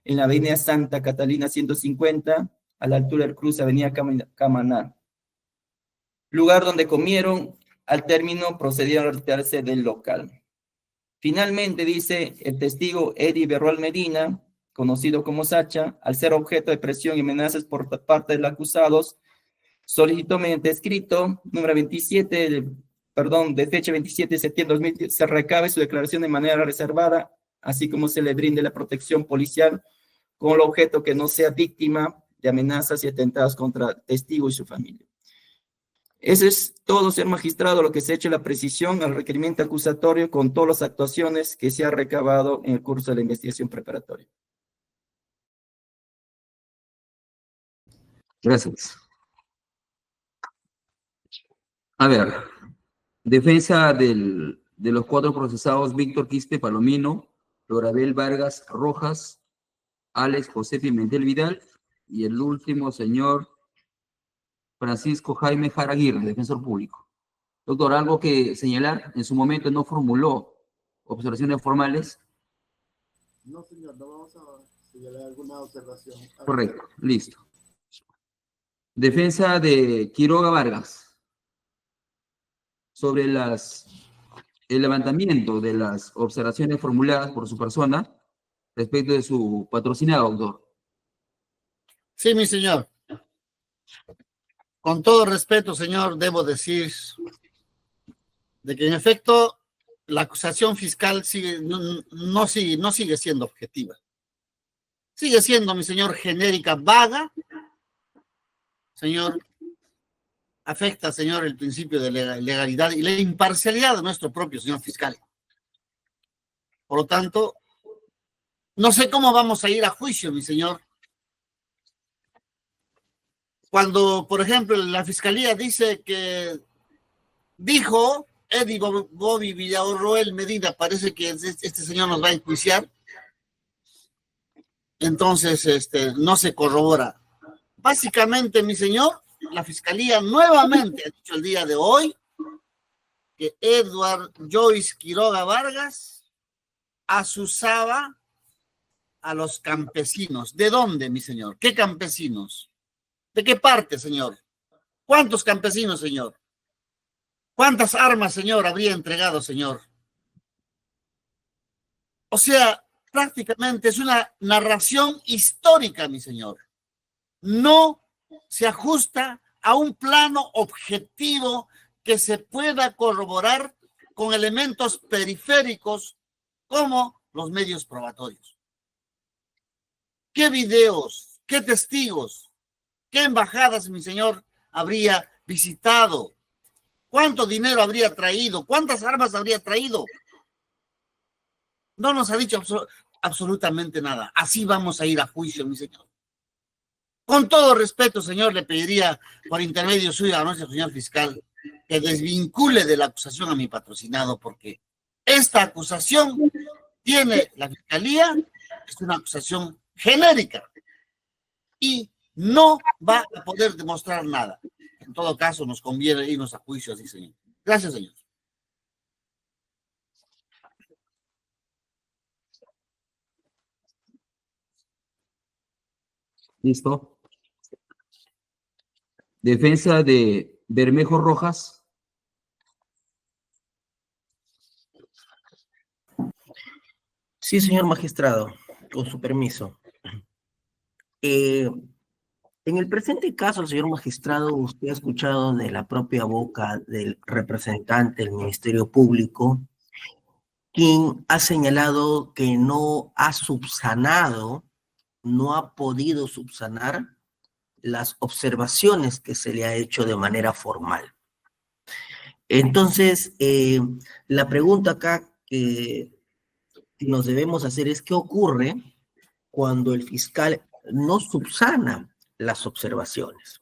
en la avenida Santa Catalina 150, a la altura del cruce avenida Camaná, lugar donde comieron. Al término procedieron a retirarse del local. Finalmente, dice el testigo Eddie Villarroel Medina, conocido como Sacha, al ser objeto de presión y amenazas por parte de los acusados, solicitó mediante escrito número 27, de fecha 27 de septiembre de 2010, se recabe su declaración de manera reservada, así como se le brinde la protección policial con el objeto que no sea víctima de amenazas y atentados contra testigo y su familia. Eso es todo, señor magistrado, lo que se ha hecho la precisión al requerimiento acusatorio con todas las actuaciones que se ha recabado en el curso de la investigación preparatoria. Gracias. A ver, defensa de los 4 procesados: Víctor Quispe Palomino, Florabel Vargas Rojas, Alex José Pimentel Vidal, y el último, señor Francisco Jaime Jara Aguirre, defensor público. Doctor, algo que señalar, en su momento no formuló observaciones formales. No, señor, no vamos a señalar alguna observación. Correcto, listo. Defensa de Quiroga Vargas, sobre el levantamiento de las observaciones formuladas por su persona respecto de su patrocinado, doctor. Sí, mi señor. Con todo respeto, señor, debo decir de que en efecto la acusación fiscal no sigue siendo objetiva. Sigue siendo, mi señor, genérica, vaga. Señor, afecta, señor, el principio de legalidad y la imparcialidad de nuestro propio señor fiscal. Por lo tanto, no sé cómo vamos a ir a juicio, mi señor, cuando, por ejemplo, la fiscalía dice que dijo Eddie Bobby Villarroel Medina, parece que este señor nos va a enjuiciar, entonces no se corrobora. Básicamente, mi señor, la fiscalía nuevamente ha dicho el día de hoy que Edward Joyce Quiroga Vargas asusaba a los campesinos. ¿De dónde, mi señor? ¿Qué campesinos? ¿De qué parte, señor? ¿Cuántos campesinos, señor? ¿Cuántas armas, señor, habría entregado, señor? O sea, prácticamente es una narración histórica, mi señor. No se ajusta a un plano objetivo que se pueda corroborar con elementos periféricos como los medios probatorios. ¿Qué videos, qué testigos, qué embajadas, mi señor, habría visitado? ¿Cuánto dinero habría traído? ¿Cuántas armas habría traído? No nos ha dicho absolutamente nada. Así vamos a ir a juicio, mi señor. Con todo respeto, señor, le pediría por intermedio suyo a nuestro señor fiscal que desvincule de la acusación a mi patrocinado, porque esta acusación tiene la fiscalía, es una acusación genérica y no va a poder demostrar nada. En todo caso, nos conviene irnos a juicio así, señor. Gracias, señor. Listo. Defensa de Bermejo Rojas. Sí, señor magistrado, con su permiso. En el presente caso, señor magistrado, usted ha escuchado de la propia boca del representante del Ministerio Público, quien ha señalado que no ha subsanado, no ha podido subsanar las observaciones que se le ha hecho de manera formal. Entonces, la pregunta acá que nos debemos hacer es ¿qué ocurre cuando el fiscal no subsana las observaciones?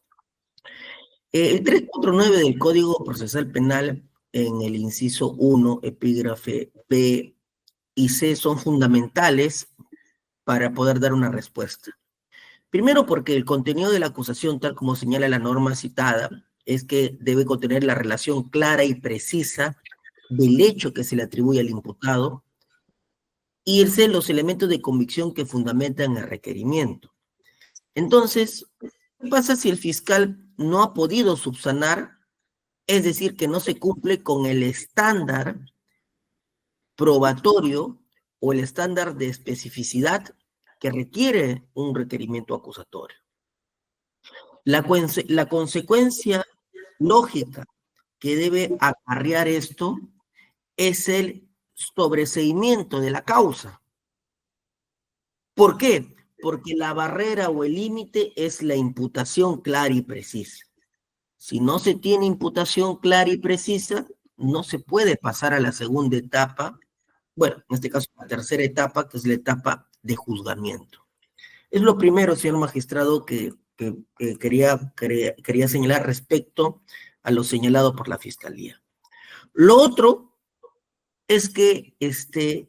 El 349 del Código Procesal Penal, en el inciso 1, epígrafe B y C, son fundamentales para poder dar una respuesta. Primero, porque el contenido de la acusación, tal como señala la norma citada, es que debe contener la relación clara y precisa del hecho que se le atribuye al imputado y los elementos de convicción que fundamentan el requerimiento. Entonces, ¿qué pasa si el fiscal no ha podido subsanar? Es decir, que no se cumple con el estándar probatorio o el estándar de especificidad que requiere un requerimiento acusatorio. La consecuencia lógica que debe acarrear esto es el sobreseimiento de la causa. ¿Por qué? Porque la barrera o el límite es la imputación clara y precisa. Si no se tiene imputación clara y precisa, no se puede pasar a la segunda etapa, bueno, en este caso la tercera etapa, que es la etapa de juzgamiento. Es lo primero, señor magistrado, que quería señalar respecto a lo señalado por la Fiscalía. Lo otro es que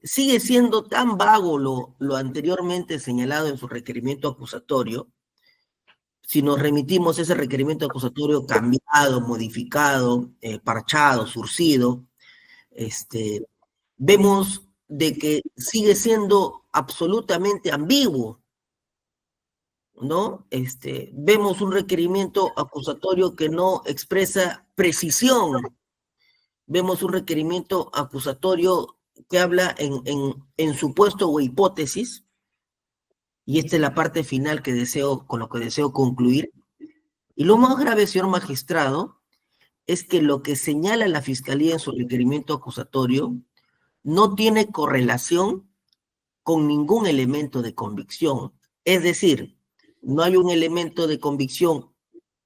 sigue siendo tan vago lo anteriormente señalado en su requerimiento acusatorio. Si nos remitimos a ese requerimiento acusatorio cambiado, modificado, parchado, surcido, vemos de que sigue siendo absolutamente ambiguo, ¿no? Vemos un requerimiento acusatorio que no expresa precisión. Vemos un requerimiento acusatorio que habla en supuesto o hipótesis, y esta es la parte final con lo que deseo concluir. Y lo más grave, señor magistrado, es que lo que señala la Fiscalía en su requerimiento acusatorio no tiene correlación con ningún elemento de convicción. Es decir, no hay un elemento de convicción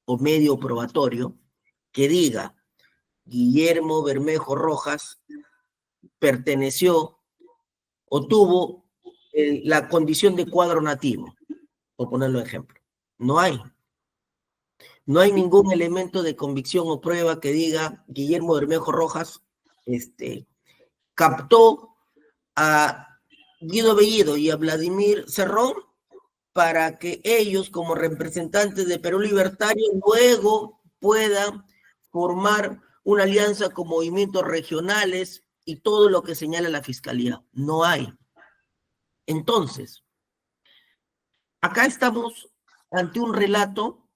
o medio probatorio que diga Guillermo Bermejo Rojas perteneció o tuvo la condición de cuadro nativo, por ponerlo de ejemplo. No hay. No hay ningún elemento de convicción o prueba que diga Guillermo Bermejo Rojas captó a Guido Bellido y a Vladimir Cerrón para que ellos, como representantes de Perú Libertario, luego puedan formar una alianza con movimientos regionales y todo lo que señala la Fiscalía. No hay. Entonces, acá estamos ante un relato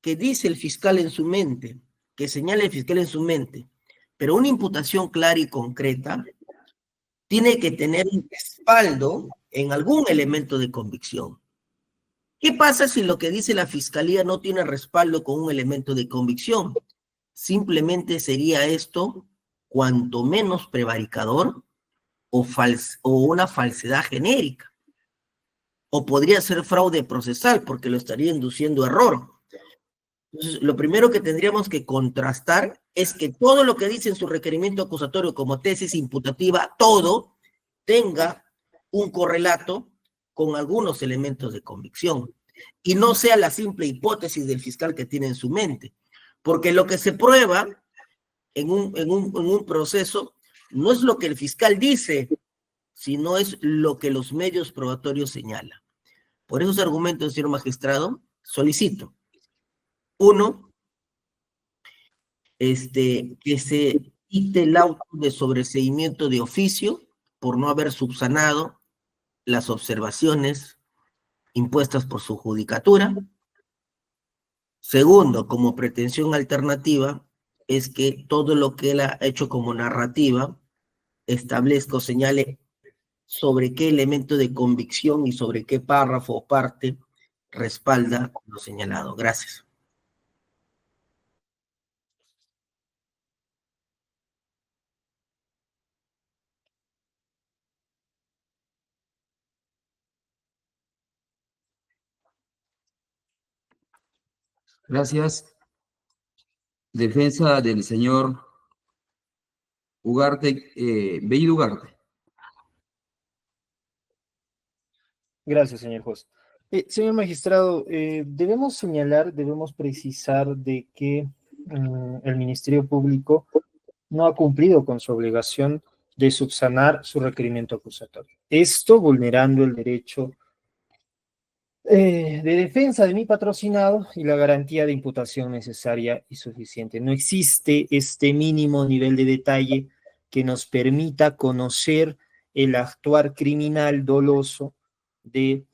que dice el fiscal en su mente, que señala el fiscal en su mente, pero una imputación clara y concreta tiene que tener un respaldo en algún elemento de convicción. ¿Qué pasa si lo que dice la Fiscalía no tiene respaldo con un elemento de convicción? Simplemente sería esto cuanto menos prevaricador o una falsedad genérica. O podría ser fraude procesal porque lo estaría induciendo a error. Entonces, lo primero que tendríamos que contrastar es que todo lo que dice en su requerimiento acusatorio como tesis imputativa, todo tenga un correlato con algunos elementos de convicción y no sea la simple hipótesis del fiscal que tiene en su mente. Porque lo que se prueba en un proceso no es lo que el fiscal dice, sino es lo que los medios probatorios señalan. Por esos argumentos, señor magistrado, solicito, uno, que se quite el auto de sobreseimiento de oficio por no haber subsanado las observaciones impuestas por su judicatura. Segundo, como pretensión alternativa, es que todo lo que él ha hecho como narrativa establezca o señale sobre qué elemento de convicción y sobre qué párrafo o parte respalda lo señalado. Gracias. Gracias. Defensa del señor Ugarte, Bellido Ugarte. Gracias, señor juez. Señor magistrado, debemos señalar, debemos precisar de que el Ministerio Público no ha cumplido con su obligación de subsanar su requerimiento acusatorio. Esto vulnerando el derecho de defensa de mi patrocinado y la garantía de imputación necesaria y suficiente. No existe este mínimo nivel de detalle que nos permita conocer el actuar criminal doloso de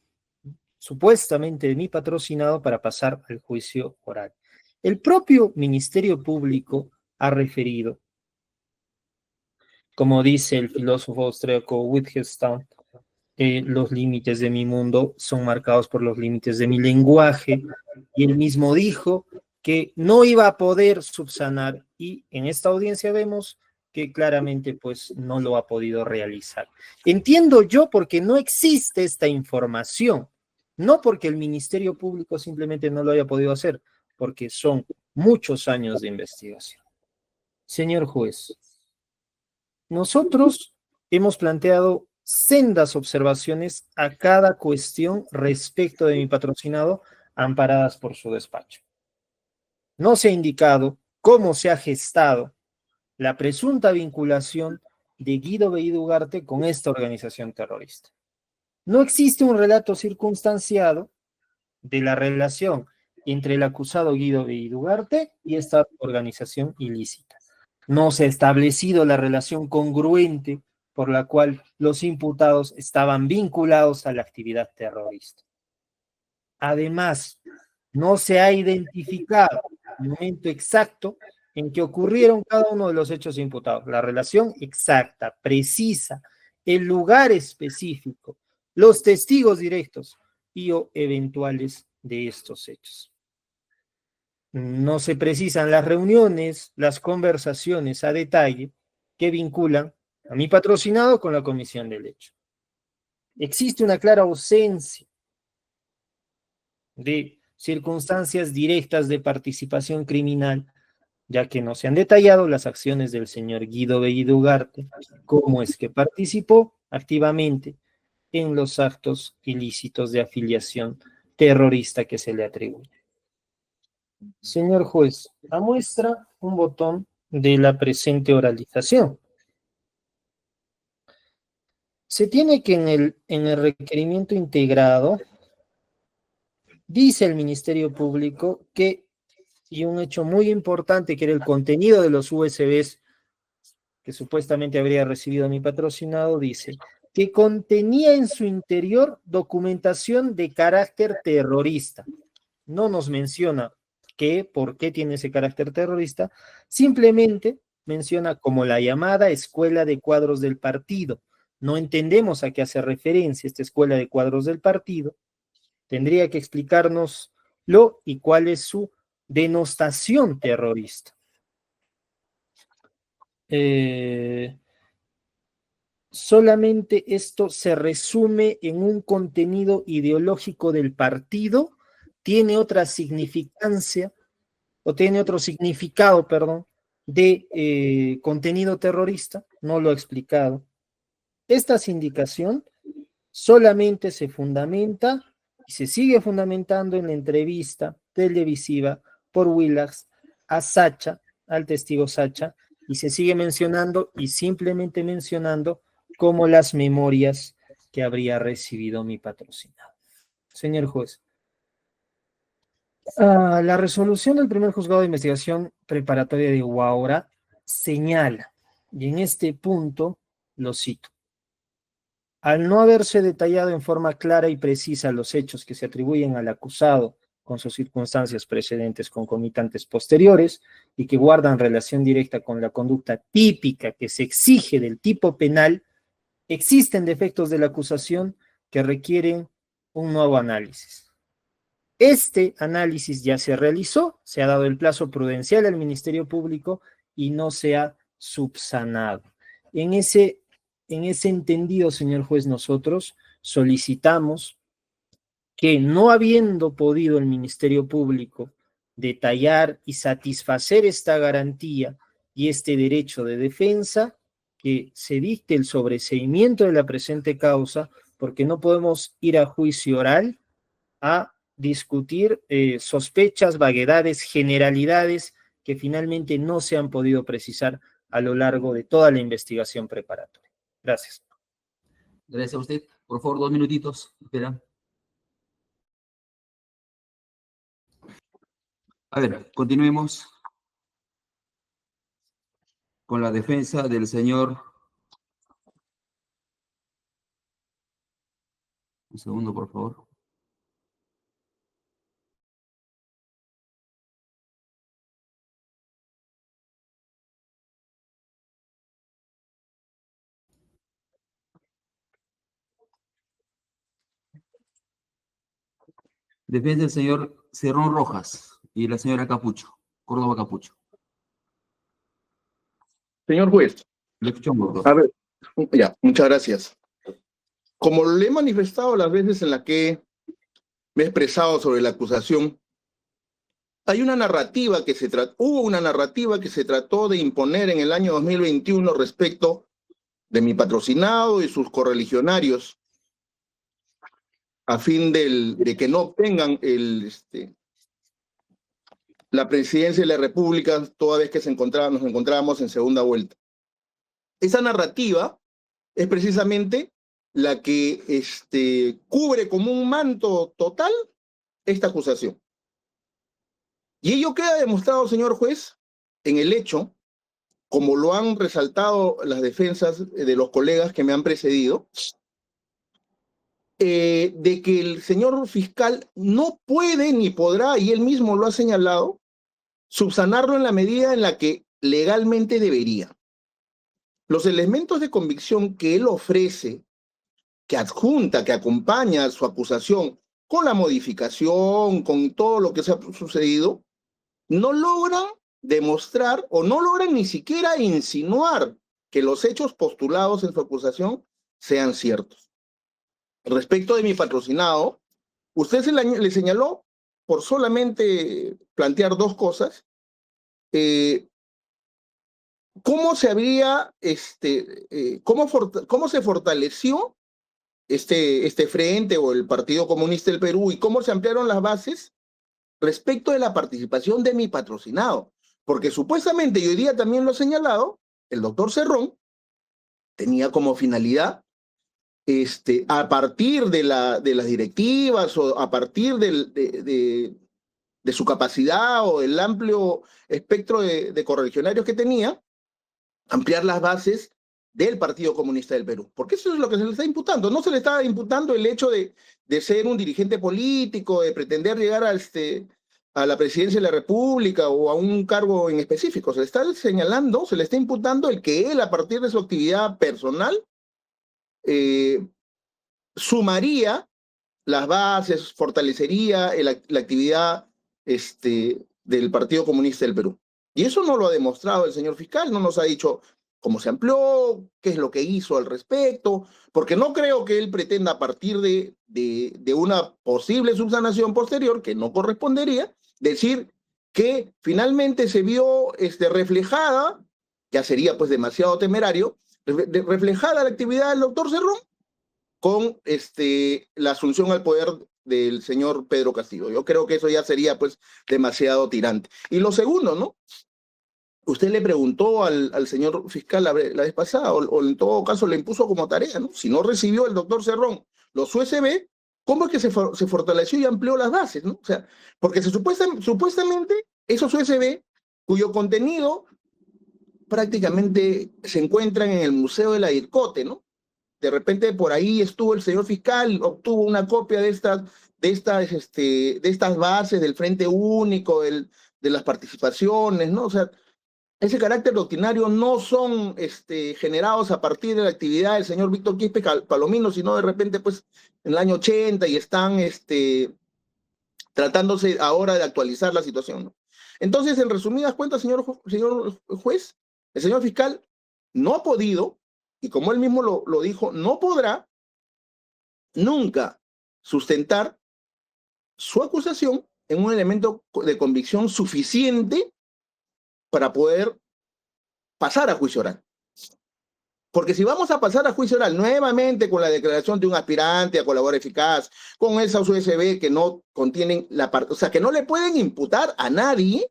supuestamente de mi patrocinado para pasar al juicio oral. El propio Ministerio Público ha referido, como dice el filósofo austríaco Wittgenstein, los límites de mi mundo son marcados por los límites de mi lenguaje, y él mismo dijo que no iba a poder subsanar, y en esta audiencia vemos que claramente pues no lo ha podido realizar. Entiendo yo porque no existe esta información, no porque el Ministerio Público simplemente no lo haya podido hacer, porque son muchos años de investigación. Señor juez, nosotros hemos planteado sendas observaciones a cada cuestión respecto de mi patrocinado, amparadas por su despacho. No se ha indicado cómo se ha gestado la presunta vinculación de Guido Bellido Ugarte con esta organización terrorista. No existe un relato circunstanciado de la relación entre el acusado Guido Bellido Ugarte y esta organización ilícita. No se ha establecido la relación congruente por la cual los imputados estaban vinculados a la actividad terrorista. Además, no se ha identificado el momento exacto en que ocurrieron cada uno de los hechos imputados, la relación exacta, precisa, el lugar específico, los testigos directos y o eventuales de estos hechos. No se precisan las reuniones, las conversaciones a detalle que vinculan a mi patrocinado con la comisión del hecho. Existe una clara ausencia de circunstancias directas de participación criminal, ya que no se han detallado las acciones del señor Guido Bellido Ugarte, cómo es que participó activamente en los actos ilícitos de afiliación terrorista que se le atribuye. Señor juez, muestra un botón de la presente oralización. Se tiene que en el requerimiento integrado, dice el Ministerio Público que, y un hecho muy importante que era el contenido de los USBs que supuestamente habría recibido mi patrocinado, dice que contenía en su interior documentación de carácter terrorista. No nos menciona por qué tiene ese carácter terrorista, simplemente menciona como la llamada escuela de cuadros del partido. No entendemos a qué hace referencia esta escuela de cuadros del partido. Tendría que explicárnoslo y cuál es su denostación terrorista. Solamente esto se resume en un contenido ideológico del partido, tiene otra significancia, o tiene otro significado, perdón, de contenido terrorista, no lo ha explicado. Esta sindicación solamente se fundamenta y se sigue fundamentando en la entrevista televisiva por Willax a Sacha, al testigo Sacha, y se sigue mencionando y simplemente mencionando como las memorias que habría recibido mi patrocinado. Señor juez, la resolución del primer juzgado de investigación preparatoria de Huaura señala, y en este punto lo cito: al no haberse detallado en forma clara y precisa los hechos que se atribuyen al acusado con sus circunstancias precedentes concomitantes posteriores y que guardan relación directa con la conducta típica que se exige del tipo penal, existen defectos de la acusación que requieren un nuevo análisis. Este análisis ya se realizó, se ha dado el plazo prudencial al Ministerio Público y no se ha subsanado. En ese entendido, señor juez, nosotros solicitamos que, no habiendo podido el Ministerio Público detallar y satisfacer esta garantía y este derecho de defensa, que se dicte el sobreseimiento de la presente causa, porque no podemos ir a juicio oral a discutir sospechas, vaguedades, generalidades que finalmente no se han podido precisar a lo largo de toda la investigación preparatoria. Gracias. Gracias a usted. Por favor, 2 minutitos. Espera. A ver, continuemos con la defensa del señor. Un segundo, por favor. Defensa del señor Cerrón Rojas y la señora Capucho, Córdoba Capucho. Señor juez. Le escuchamos, doctor. A ver, ya, muchas gracias. Como le he manifestado las veces en las que me he expresado sobre la acusación, hay una narrativa que hubo una narrativa que se trató de imponer en el año 2021 respecto de mi patrocinado y sus correligionarios, a fin de que no obtengan la presidencia de la República toda vez que nos encontrábamos en segunda vuelta. Esa narrativa es precisamente la que cubre como un manto total esta acusación. Y ello queda demostrado, señor juez, en el hecho, como lo han resaltado las defensas de los colegas que me han precedido, de que el señor fiscal no puede ni podrá, y él mismo lo ha señalado, subsanarlo en la medida en la que legalmente debería. Los elementos de convicción que él ofrece, que adjunta, que acompaña su acusación con la modificación, con todo lo que se ha sucedido, no logran demostrar o no logran ni siquiera insinuar que los hechos postulados en su acusación sean ciertos. Respecto de mi patrocinado, usted le señaló, por solamente plantear 2 cosas, cómo se habría, cómo se fortaleció este frente o el Partido Comunista del Perú y cómo se ampliaron las bases respecto de la participación de mi patrocinado. Porque supuestamente, y hoy día también lo he señalado, el doctor Cerrón tenía como finalidad, a partir de las directivas o a partir de su capacidad o del amplio espectro de correligionarios que tenía, ampliar las bases del Partido Comunista del Perú. Porque eso es lo que se le está imputando. No se le está imputando el hecho de ser un dirigente político, de pretender llegar a la presidencia de la República o a un cargo en específico. Se le está señalando, se le está imputando el que él, a partir de su actividad personal, sumaría las bases, fortalecería la actividad del Partido Comunista del Perú. Y eso no lo ha demostrado el señor fiscal, no nos ha dicho cómo se amplió, qué es lo que hizo al respecto, porque no creo que él pretenda, a partir de una posible subsanación posterior, que no correspondería, decir que finalmente se vio reflejada, ya sería pues demasiado temerario, reflejada la actividad del doctor Cerrón con la asunción al poder del señor Pedro Castillo. Yo creo que eso ya sería pues demasiado tirante. Y lo segundo, ¿no? Usted le preguntó al señor fiscal la vez pasada, o en todo caso le impuso como tarea, ¿no? Si no recibió el doctor Cerrón los USB, ¿cómo es que se fortaleció y amplió las bases, ¿no? O sea, porque supuestamente esos USB, cuyo contenido prácticamente se encuentran en el Museo de la DIRCOTE, ¿no? de repente por ahí estuvo el señor fiscal, obtuvo una copia de estas bases del Frente Único, de las participaciones, ¿no? O sea, ese carácter doctrinario no son generados a partir de la actividad del señor Víctor Quispe Palomino, sino de repente, pues, en el año 80 y están tratándose ahora de actualizar la situación, ¿no? Entonces, en resumidas cuentas, señor juez, el señor fiscal no ha podido, y como él mismo lo dijo, no podrá nunca sustentar su acusación en un elemento de convicción suficiente para poder pasar a juicio oral. Porque si vamos a pasar a juicio oral nuevamente con la declaración de un aspirante a colaborador eficaz, con esas USB que no contienen o sea, que no le pueden imputar a nadie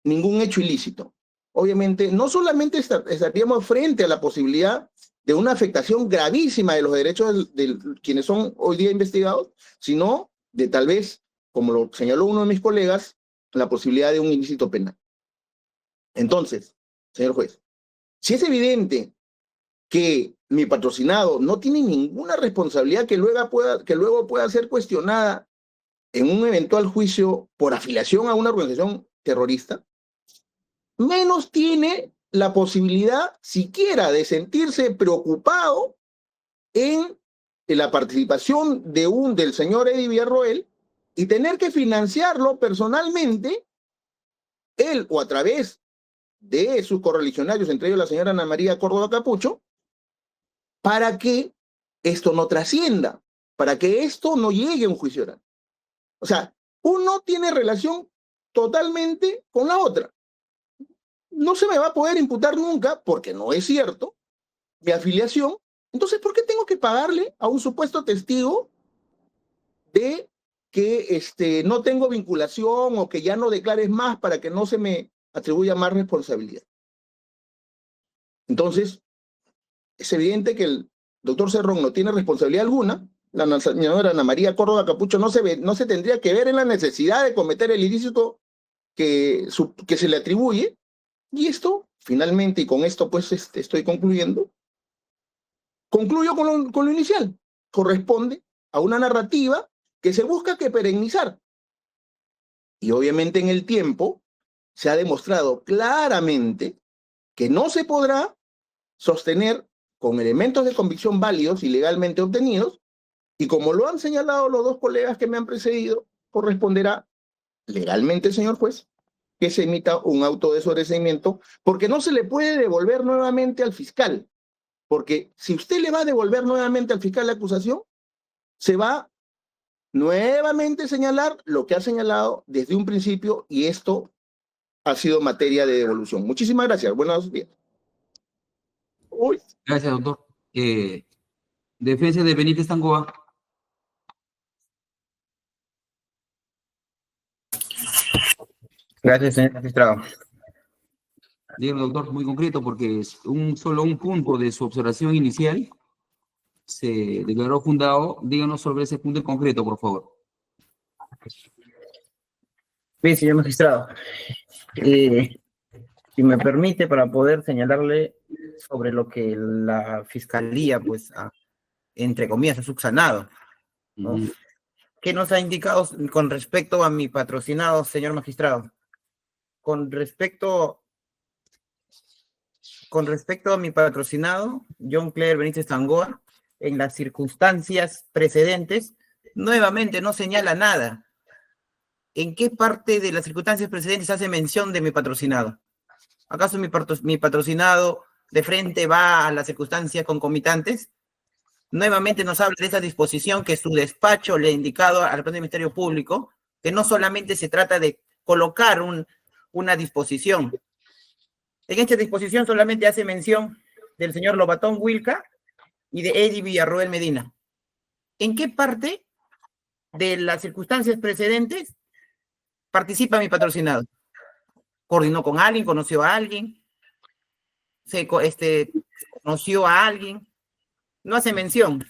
ningún hecho ilícito. Obviamente, no solamente estaríamos frente a la posibilidad de una afectación gravísima de los derechos de quienes son hoy día investigados, sino de tal vez, como lo señaló uno de mis colegas, la posibilidad de un ilícito penal. Entonces, señor juez, si es evidente que mi patrocinado no tiene ninguna responsabilidad que luego pueda ser cuestionada en un eventual juicio por afiliación a una organización terrorista, menos tiene la posibilidad siquiera de sentirse preocupado en la participación del señor Eddie Villarroel y tener que financiarlo personalmente, él o a través de sus correligionarios, entre ellos la señora Ana María Córdoba Capucho, para que esto no trascienda, para que esto no llegue a un juicio oral. O sea, uno tiene relación totalmente con la otra. No se me va a poder imputar nunca, porque no es cierto, mi afiliación. Entonces, ¿por qué tengo que pagarle a un supuesto testigo de que no tengo vinculación o que ya no declares más para que no se me atribuya más responsabilidad? Entonces, es evidente que el doctor Cerrón no tiene responsabilidad alguna. La señora Ana María Córdoba Capucho no se tendría que ver en la necesidad de cometer el ilícito que se le atribuye. Y esto, finalmente, y con esto pues estoy concluyendo, concluyo con lo inicial. Corresponde a una narrativa que se busca que perennizar. Y obviamente en el tiempo se ha demostrado claramente que no se podrá sostener con elementos de convicción válidos y legalmente obtenidos, y como lo han señalado los dos colegas que me han precedido, corresponderá legalmente, señor juez, que se emita un auto de sobreseimiento, porque no se le puede devolver nuevamente al fiscal, porque si usted le va a devolver nuevamente al fiscal la acusación, se va nuevamente a señalar lo que ha señalado desde un principio, y esto ha sido materia de devolución. Muchísimas gracias. Buenos días. Uy. Gracias, doctor. Defensa de Benítez Tangoa. Gracias, señor magistrado. Dígame, doctor, muy concreto, porque es solo un punto de su observación inicial se declaró fundado. Díganos sobre ese punto en concreto, por favor. Bien, señor magistrado. Si me permite, para poder señalarle sobre lo que la fiscalía, pues, entre comillas, ha subsanado, ¿no? ¿Qué nos ha indicado con respecto a mi patrocinado, señor magistrado? Con respecto a mi patrocinado, John Claire Benítez Tangoa, en las circunstancias precedentes, nuevamente no señala nada. ¿En qué parte de las circunstancias precedentes hace mención de mi patrocinado? ¿Acaso mi patrocinado de frente va a las circunstancias concomitantes? Nuevamente nos habla de esa disposición que su despacho le ha indicado al propio Ministerio Público, que no solamente se trata de colocar una disposición. En esta disposición solamente hace mención del señor Lobatón Wilca y de Eddie Villarroel Medina. ¿En qué parte de las circunstancias precedentes participa mi patrocinado? ¿Coordinó con alguien? ¿Conoció a alguien? ¿Conoció a alguien? No hace mención.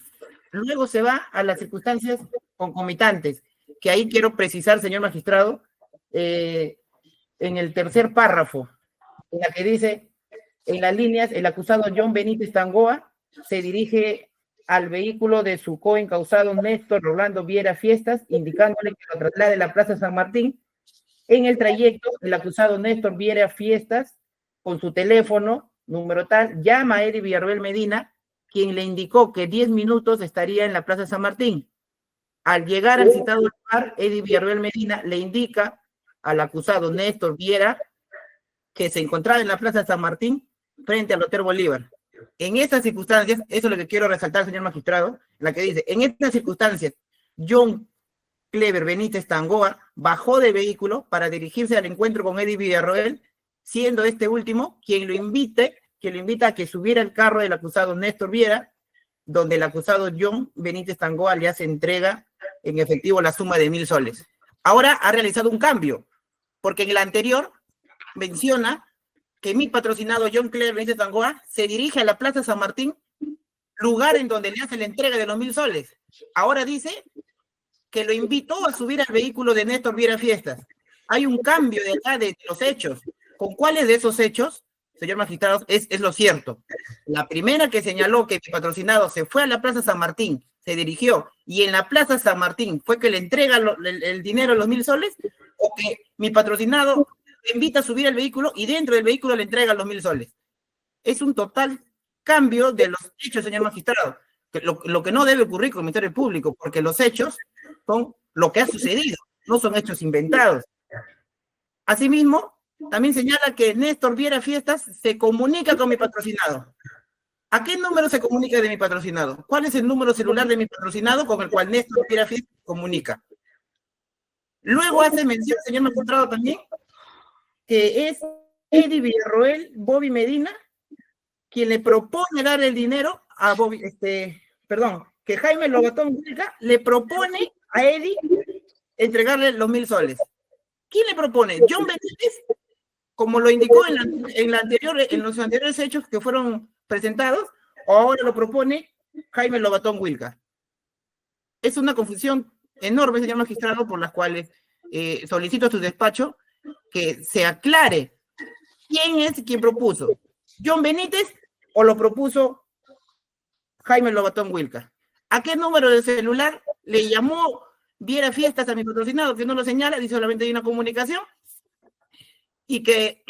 Luego se va a las circunstancias concomitantes, que ahí quiero precisar, señor magistrado, en el tercer párrafo, en la que dice, en las líneas, el acusado John Benítez Tangoa se dirige al vehículo de su coencausado Néstor Rolando Viera Fiestas, indicándole que lo traslade a la Plaza San Martín. En el trayecto, el acusado Néstor Viera Fiestas, con su teléfono, número tal, llama a Eddie Villarroel Medina, quien le indicó que 10 minutos estaría en la Plaza San Martín. Al llegar al citado lugar, Eddie Villarroel Medina le indica al acusado Néstor Viera que se encontraba en la Plaza San Martín frente al Hotel Bolívar. En estas circunstancias, eso es lo que quiero resaltar, señor magistrado, la que dice, en estas circunstancias, John Clever Benítez Tangoa bajó del vehículo para dirigirse al encuentro con Eddie Villarroel, siendo este último quien lo invita a que subiera el carro del acusado Néstor Viera, donde el acusado John Benítez Tangoa le hace entrega en efectivo la suma de 1.000 soles. Ahora ha realizado un cambio, porque en el anterior menciona que mi patrocinado John Clever Benítez Tangoa se dirige a la Plaza San Martín, lugar en donde le hace la entrega de los 1.000 soles. Ahora dice que lo invitó a subir al vehículo de Néstor Viera Fiestas. Hay un cambio de acá de los hechos. ¿Con cuáles de esos hechos, señor magistrado, es lo cierto? La primera que señaló que mi patrocinado se fue a la Plaza San Martín, se dirigió, y en la Plaza San Martín fue que le entrega el dinero, los 1.000 soles, o que mi patrocinado le invita a subir al vehículo y dentro del vehículo le entrega los 1.000 soles. Es un total cambio de los hechos, señor magistrado. Lo que no debe ocurrir con el Ministerio Público, porque los hechos son lo que ha sucedido, no son hechos inventados. Asimismo, también señala que Néstor Viera Fiestas se comunica con mi patrocinado. ¿A qué número se comunica de mi patrocinado? ¿Cuál es el número celular de mi patrocinado con el cual Néstor Viera Fiestas comunica? Luego hace mención, señor magistrado, también, que es Eddie Villarroel Bobby Medina quien le propone dar el dinero a Bobby, que Jaime Lobatón le propone a Eddie entregarle los 1.000 soles. ¿Quién le propone? John Benítez, como lo indicó en los anteriores hechos que fueron presentados, o ahora lo propone Jaime Lobatón Wilca. Es una confusión enorme, señor magistrado, por las cuales solicito a su despacho que se aclare quién es quien propuso. ¿John Benítez o lo propuso Jaime Lobatón Wilca? ¿A qué número de celular le llamó Viera Fiestas a mi patrocinado? Que no lo señala, dice solamente hay una comunicación. Y que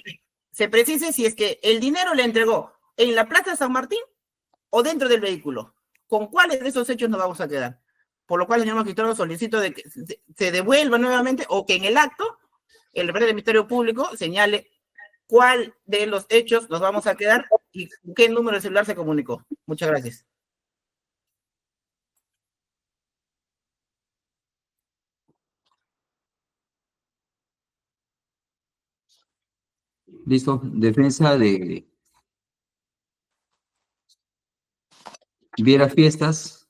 se precise si es que el dinero le entregó en la Plaza San Martín o dentro del vehículo. ¿Con cuáles de esos hechos nos vamos a quedar? Por lo cual, señor magistrado, solicito de que se devuelva nuevamente o que en el acto el representante del Ministerio Público señale cuál de los hechos nos vamos a quedar y qué número de celular se comunicó. Muchas gracias. Listo. Defensa de Viera Fiestas.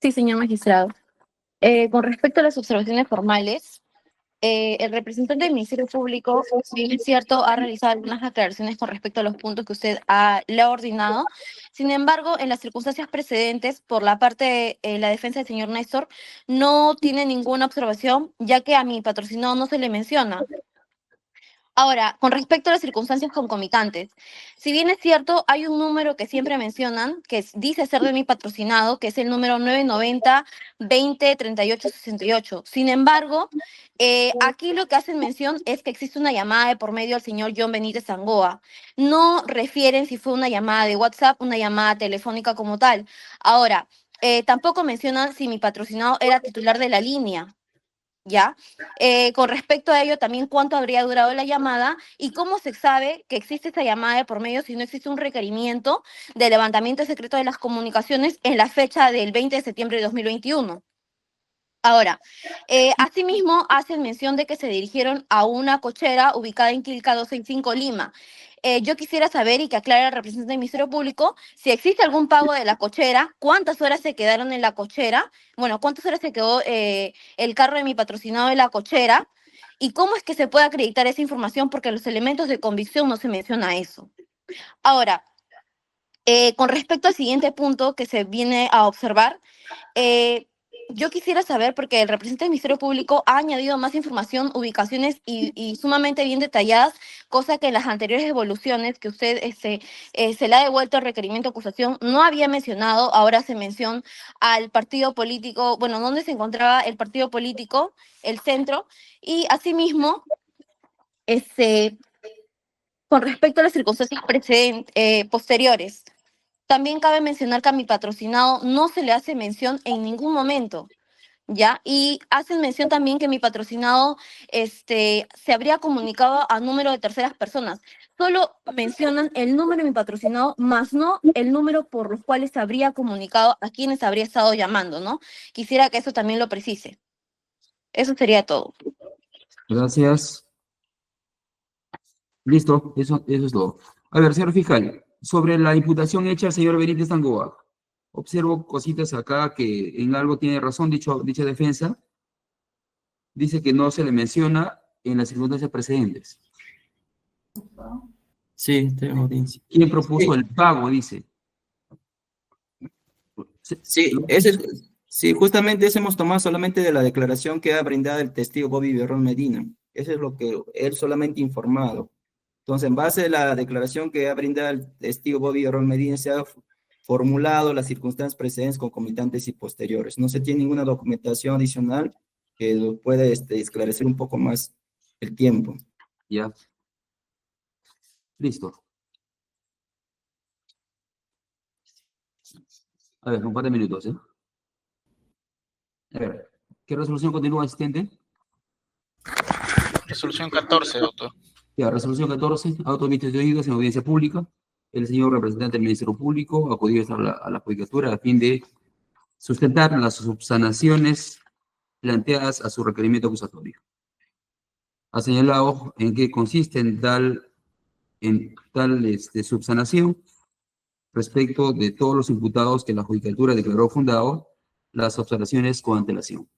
Sí, señor magistrado. Con respecto a las observaciones formales, el representante del Ministerio Público, si bien es cierto, ha realizado algunas aclaraciones con respecto a los puntos que usted le ha ordenado. Sin embargo, en las circunstancias precedentes, por la parte de la defensa del señor Néstor, no tiene ninguna observación, ya que a mi patrocinado no se le menciona. Ahora, con respecto a las circunstancias concomitantes, si bien es cierto, hay un número que siempre mencionan, que dice ser de mi patrocinado, que es el número 990-20-38-68. Sin embargo, aquí lo que hacen mención es que existe una llamada de por medio al señor John Benítez Tangoa. No refieren si fue una llamada de WhatsApp, una llamada telefónica como tal. Ahora, tampoco mencionan si mi patrocinado era titular de la línea. ¿Ya? Con respecto a ello, también cuánto habría durado la llamada y cómo se sabe que existe esta llamada de por medio si no existe un requerimiento de levantamiento secreto de las comunicaciones en la fecha del 20 de septiembre de 2021. Ahora, asimismo, hacen mención de que se dirigieron a una cochera ubicada en Quilca 265 Lima. Yo quisiera saber y que aclare el representante del Ministerio Público si existe algún pago de la cochera, cuántas horas se quedaron en la cochera, bueno, cuántas horas se quedó el carro de mi patrocinado en la cochera y cómo es que se puede acreditar esa información porque en los elementos de convicción no se menciona eso. Ahora, con respecto al siguiente punto que se viene a observar, yo quisiera saber, porque el representante del Ministerio Público ha añadido más información, ubicaciones y sumamente bien detalladas, cosa que en las anteriores evoluciones que usted se le ha devuelto el requerimiento de acusación no había mencionado. Ahora se menciona al partido político, bueno, dónde se encontraba el partido político, el centro, y asimismo, este, con respecto a las circunstancias posteriores. También cabe mencionar que a mi patrocinado no se le hace mención en ningún momento, ¿ya? Y hacen mención también que mi patrocinado se habría comunicado a número de terceras personas. Solo mencionan el número de mi patrocinado, más no el número por los cuales se habría comunicado a quienes habría estado llamando, ¿no? Quisiera que eso también lo precise. Eso sería todo. Gracias. Listo, eso es todo. A ver, señor fiscal, sobre la imputación hecha al señor Benítez Angoa, observo cositas acá que en algo tiene razón dicha defensa. Dice que no se le menciona en las circunstancias precedentes. Sí, tengo audiencia. ¿Quién propuso el pago? Dice. Sí, sí, justamente eso hemos tomado solamente de la declaración que ha brindado el testigo Bobby Berrón Medina. Eso es lo que él solamente informado. Entonces, en base a la declaración que ha brindado el testigo Bobby Berrón Medina, se ha formulado las circunstancias precedentes, concomitantes y posteriores. No se tiene ninguna documentación adicional que lo pueda esclarecer un poco más el tiempo. Ya. Listo. A ver, un par de minutos, ¿eh? A ver, ¿qué resolución continúa, asistente? Resolución 14, doctor. Ya, resolución 14, auto de oídos en audiencia pública. El señor representante del Ministerio Público acudió a la judicatura a fin de sustentar las subsanaciones planteadas a su requerimiento acusatorio. Ha señalado en qué consiste en tal subsanación respecto de todos los imputados que la judicatura declaró fundado las observaciones con antelación.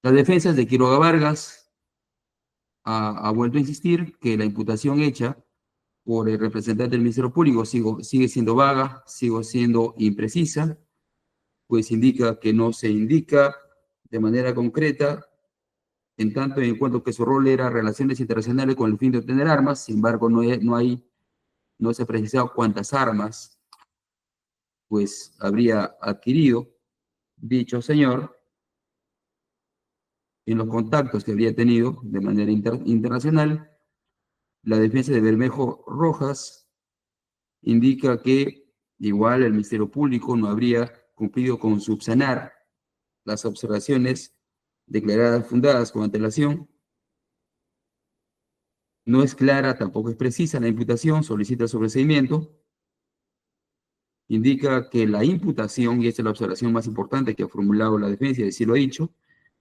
La defensa de Quiroga Vargas ha vuelto a insistir que la imputación hecha por el representante del Ministerio Público sigue siendo vaga, sigue siendo imprecisa, pues indica que no se indica de manera concreta, en tanto y en cuanto que su rol era relaciones internacionales con el fin de obtener armas. Sin embargo, no se ha precisado cuántas armas pues habría adquirido dicho señor en los contactos que habría tenido de manera internacional. La defensa de Bermejo Rojas indica que igual el Ministerio Público no habría cumplido con subsanar las observaciones declaradas fundadas con antelación. No es clara, tampoco es precisa la imputación, solicita sobreseimiento. Indica que la imputación, y esta es la observación más importante que ha formulado la defensa, y así lo ha dicho,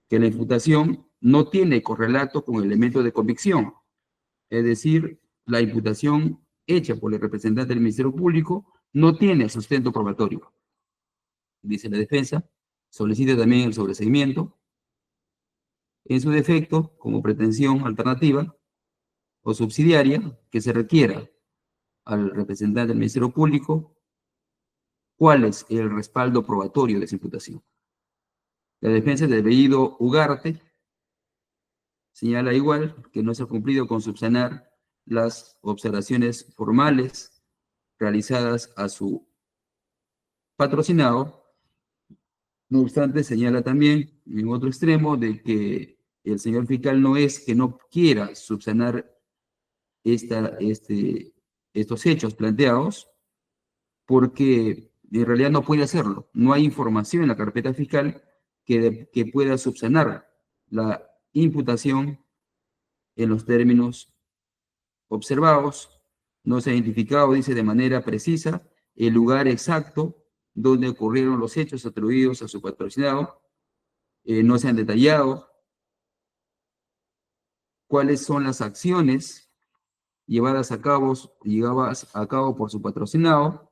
que la imputación no tiene correlato con el elemento de convicción. Es decir, la imputación hecha por el representante del Ministerio Público no tiene sustento probatorio. Dice la defensa, solicita también el sobreseimiento. En su defecto, como pretensión alternativa o subsidiaria, que se requiera al representante del Ministerio Público cuál es el respaldo probatorio de esa imputación. La defensa del Bellido Ugarte señala igual que no se ha cumplido con subsanar las observaciones formales realizadas a su patrocinado. No obstante, señala también en otro extremo de que el señor fiscal no es que no quiera subsanar estos hechos planteados, porque en realidad no puede hacerlo. No hay información en la carpeta fiscal que pueda subsanar la imputación en los términos observados. No se ha identificado, dice, de manera precisa el lugar exacto donde ocurrieron los hechos atribuidos a su patrocinado. No se han detallado cuáles son las acciones llevadas a cabo por su patrocinado.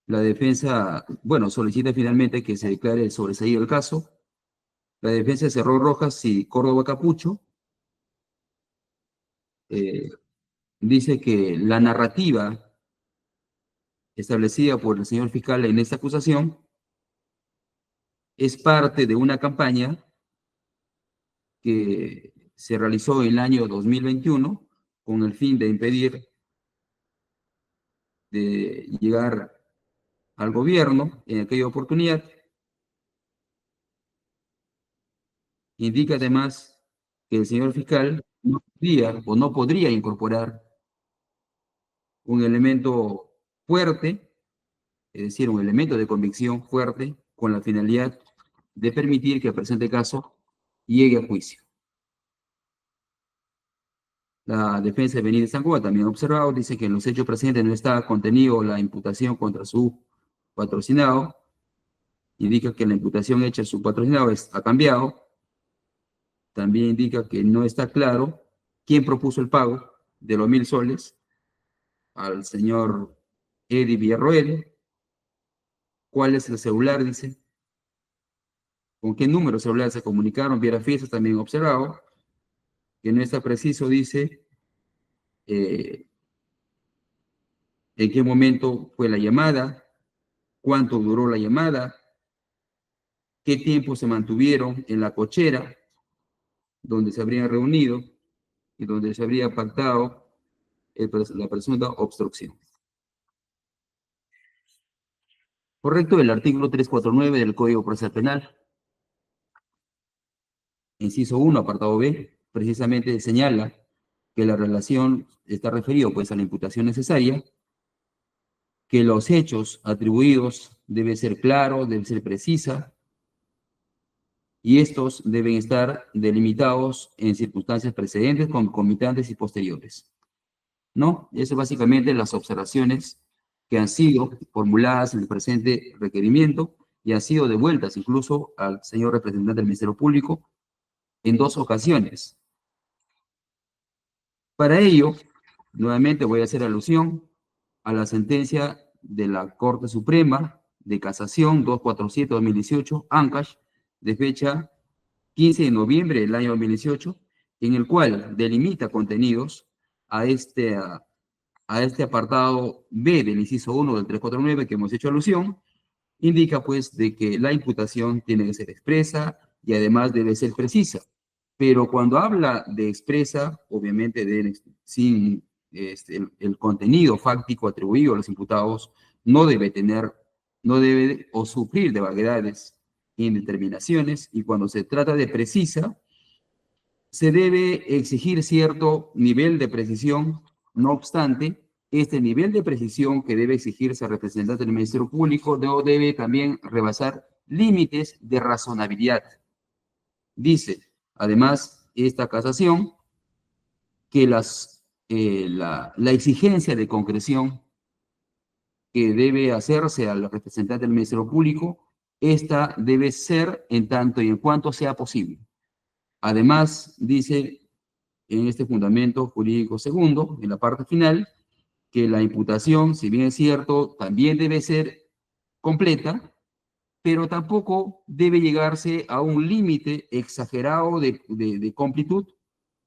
La defensa, bueno, solicita finalmente que se declare el sobreseído del caso. La defensa de Cerrón Rojas y Córdoba Capucho dice que la narrativa establecida por el señor fiscal en esta acusación es parte de una campaña que se realizó en el año 2021 con el fin de impedir de llegar al gobierno en aquella oportunidad. Indica además que el señor fiscal no podía o no podría incorporar un elemento fuerte, es decir, un elemento de convicción fuerte, con la finalidad de permitir que el presente caso llegue a juicio. La defensa de Benítez Angoa también ha observado, dice que en los hechos presentes no está contenido la imputación contra su patrocinado, indica que la imputación hecha a su patrocinado ha cambiado, también indica que no está claro quién propuso el pago de los 1.000 soles al señor Eddie Villarroel, cuál es el celular, dice, con qué número celular se comunicaron, Viera Fiestas también observado, que no está preciso, dice, en qué momento fue la llamada, cuánto duró la llamada, qué tiempo se mantuvieron en la cochera donde se habrían reunido y donde se habría pactado la presunta obstrucción. Correcto, el artículo 349 del Código Procesal Penal, inciso 1, apartado B, precisamente señala que la relación está referido pues a la imputación necesaria, que los hechos atribuidos deben ser claros, deben ser precisas, y estos deben estar delimitados en circunstancias precedentes, concomitantes y posteriores. ¿No? Eso es básicamente las observaciones que han sido formuladas en el presente requerimiento y han sido devueltas incluso al señor representante del Ministerio Público en 2 ocasiones. Para ello, nuevamente voy a hacer alusión a la sentencia de la Corte Suprema de Casación 247-2018, ANCASH, de fecha 15 de noviembre del año 2018, en el cual delimita contenidos a este apartado B del inciso 1 del 349 que hemos hecho alusión, indica pues de que la imputación tiene que ser expresa y además debe ser precisa. Pero cuando habla de expresa, obviamente sin el contenido fáctico atribuido a los imputados no debe o sufrir de vaguedades e indeterminaciones, y cuando se trata de precisa, se debe exigir cierto nivel de precisión. No obstante, este nivel de precisión que debe exigirse al representante del Ministerio Público no debe también rebasar límites de razonabilidad. Dice, además, esta casación, que la exigencia de concreción que debe hacerse al representante del Ministerio Público, esta debe ser en tanto y en cuanto sea posible. Además, dice en este fundamento jurídico segundo, en la parte final, que la imputación, si bien es cierto, también debe ser completa, pero tampoco debe llegarse a un límite exagerado de completud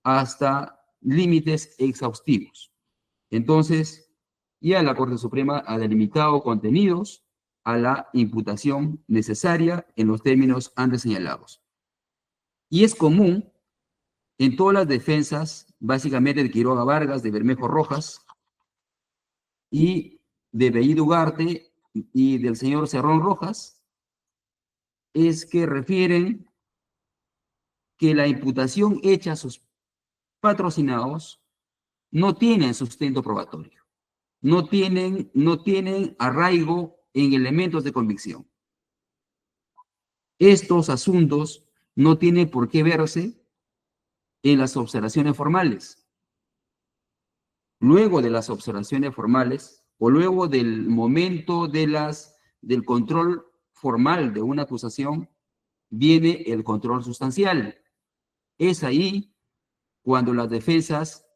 hasta límites exhaustivos. Entonces, ya la Corte Suprema ha delimitado contenidos a la imputación necesaria en los términos antes señalados. Y es común en todas las defensas, básicamente de Quiroga Vargas, de Bermejo Rojas y de Bellido Ugarte y del señor Cerrón Rojas, es que refieren que la imputación hecha a sus patrocinados no tienen sustento probatorio, no tienen arraigo en elementos de convicción. Estos asuntos no tienen por qué verse en las observaciones formales. Luego de las observaciones formales o luego del momento del control formal de una acusación, viene el control sustancial. Es ahí cuando las defensas,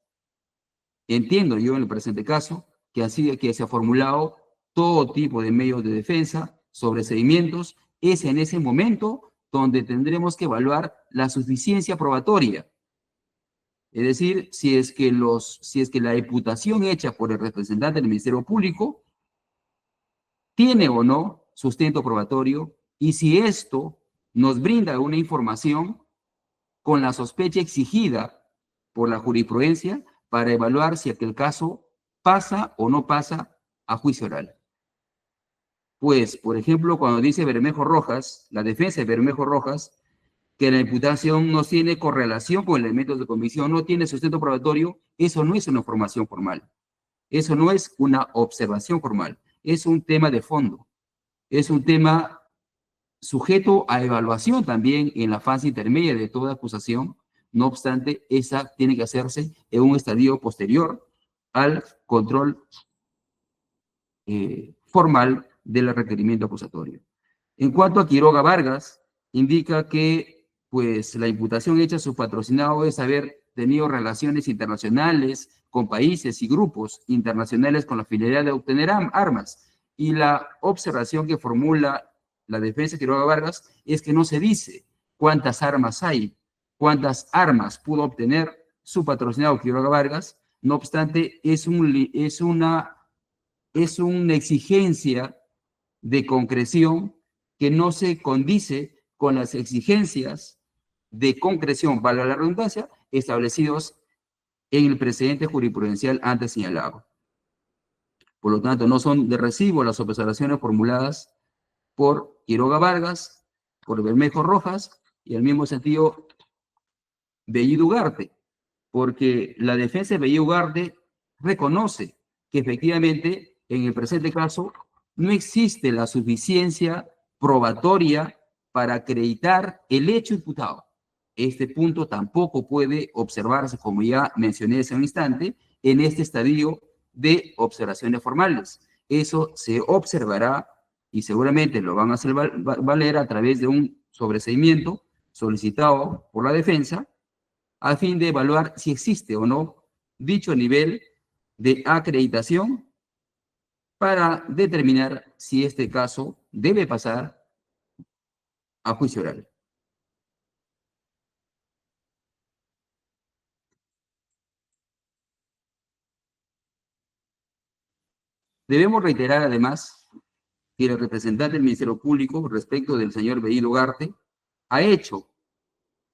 entiendo yo en el presente caso, que se ha formulado todo tipo de medios de defensa, sobreseimientos, es en ese momento donde tendremos que evaluar la suficiencia probatoria. Es decir, si es que la imputación hecha por el representante del Ministerio Público tiene o no sustento probatorio, y si esto nos brinda una información con la sospecha exigida por la jurisprudencia para evaluar si aquel caso pasa o no pasa a juicio oral. Pues, por ejemplo, cuando dice Bermejo Rojas, la defensa de Bermejo Rojas, que la imputación no tiene correlación con elementos de convicción, no tiene sustento probatorio, eso no es una información formal. Eso no es una observación formal. Es un tema de fondo. Es un tema sujeto a evaluación también en la fase intermedia de toda acusación. No obstante, esa tiene que hacerse en un estadio posterior al control formal del requerimiento acusatorio. En cuanto a Quiroga Vargas, indica que pues la imputación hecha a su patrocinado es haber tenido relaciones internacionales con países y grupos internacionales con la finalidad de obtener armas. Y la observación que formula la defensa de Quiroga Vargas es que no se dice cuántas armas hay, cuántas armas pudo obtener su patrocinado Quiroga Vargas. No obstante, es una exigencia de concreción que no se condice con las exigencias de concreción, valga la redundancia, establecidos en el precedente jurisprudencial antes señalado. Por lo tanto, no son de recibo las observaciones formuladas por Quiroga Vargas, por Bermejo Rojas y al mismo sentido Bellido Ugarte, porque la defensa de Bellido Ugarte reconoce que efectivamente en el presente caso no existe la suficiencia probatoria para acreditar el hecho imputado. Este punto tampoco puede observarse, como ya mencioné hace un instante, en este estadio de observaciones formales. Eso se observará y seguramente lo van a hacer valer a través de un sobreseimiento solicitado por la defensa a fin de evaluar si existe o no dicho nivel de acreditación para determinar si este caso debe pasar a juicio oral. Debemos reiterar además que el representante del Ministerio Público respecto del señor Bellido Ugarte ha hecho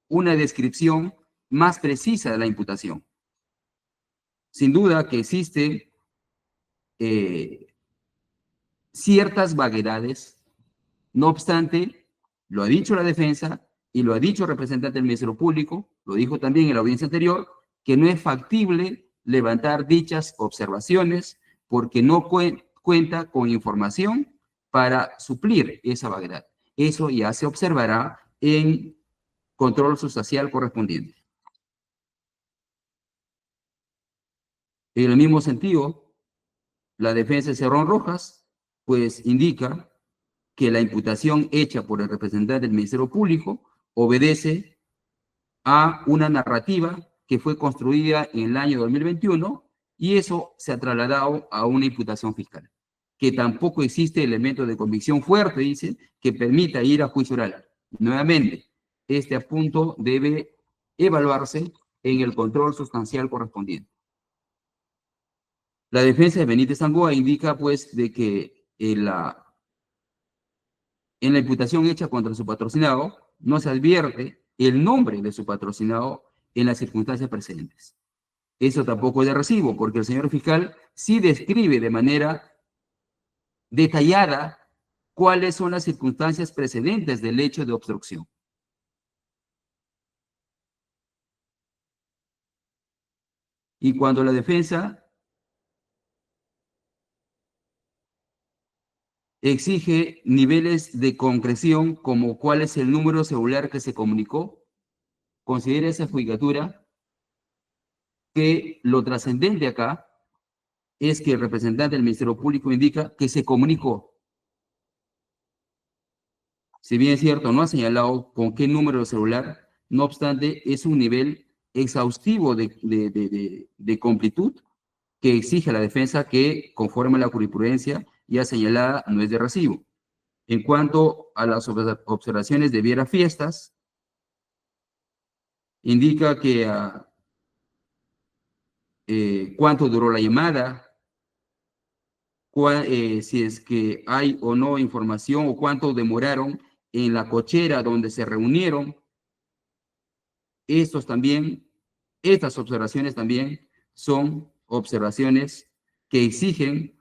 una descripción más precisa de la imputación. Sin duda que existen ciertas vaguedades, no obstante, lo ha dicho la defensa y lo ha dicho el representante del Ministerio Público, lo dijo también en la audiencia anterior, que no es factible levantar dichas observaciones porque no cuenta con información para suplir esa vaguedad. Eso ya se observará en control sustancial correspondiente. En el mismo sentido, la defensa de Cerrón Rojas, pues indica que la imputación hecha por el representante del Ministerio Público obedece a una narrativa que fue construida en el año 2021 y eso se ha trasladado a una imputación fiscal, que tampoco existe elemento de convicción fuerte, dice, que permita ir a juicio oral. Nuevamente, este punto debe evaluarse en el control sustancial correspondiente. La defensa de Benítez Angoa indica, pues, de que en la imputación hecha contra su patrocinado no se advierte el nombre de su patrocinado en las circunstancias precedentes. Eso tampoco es de recibo, porque el señor fiscal sí describe de manera detallada cuáles son las circunstancias precedentes del hecho de obstrucción. Y cuando la defensa exige niveles de concreción como cuál es el número celular que se comunicó, considera esa judicatura que lo trascendente acá es que el representante del Ministerio Público indica que se comunicó. Si bien es cierto, no ha señalado con qué número de celular, no obstante, es un nivel exhaustivo de completud que exige la defensa que, conforme a la jurisprudencia ya señalada, no es de recibo. En cuanto a las observaciones de Viera Fiestas, indica que cuánto duró la llamada, si es que hay o no información o cuánto demoraron en la cochera donde se reunieron. Estas observaciones también son observaciones que exigen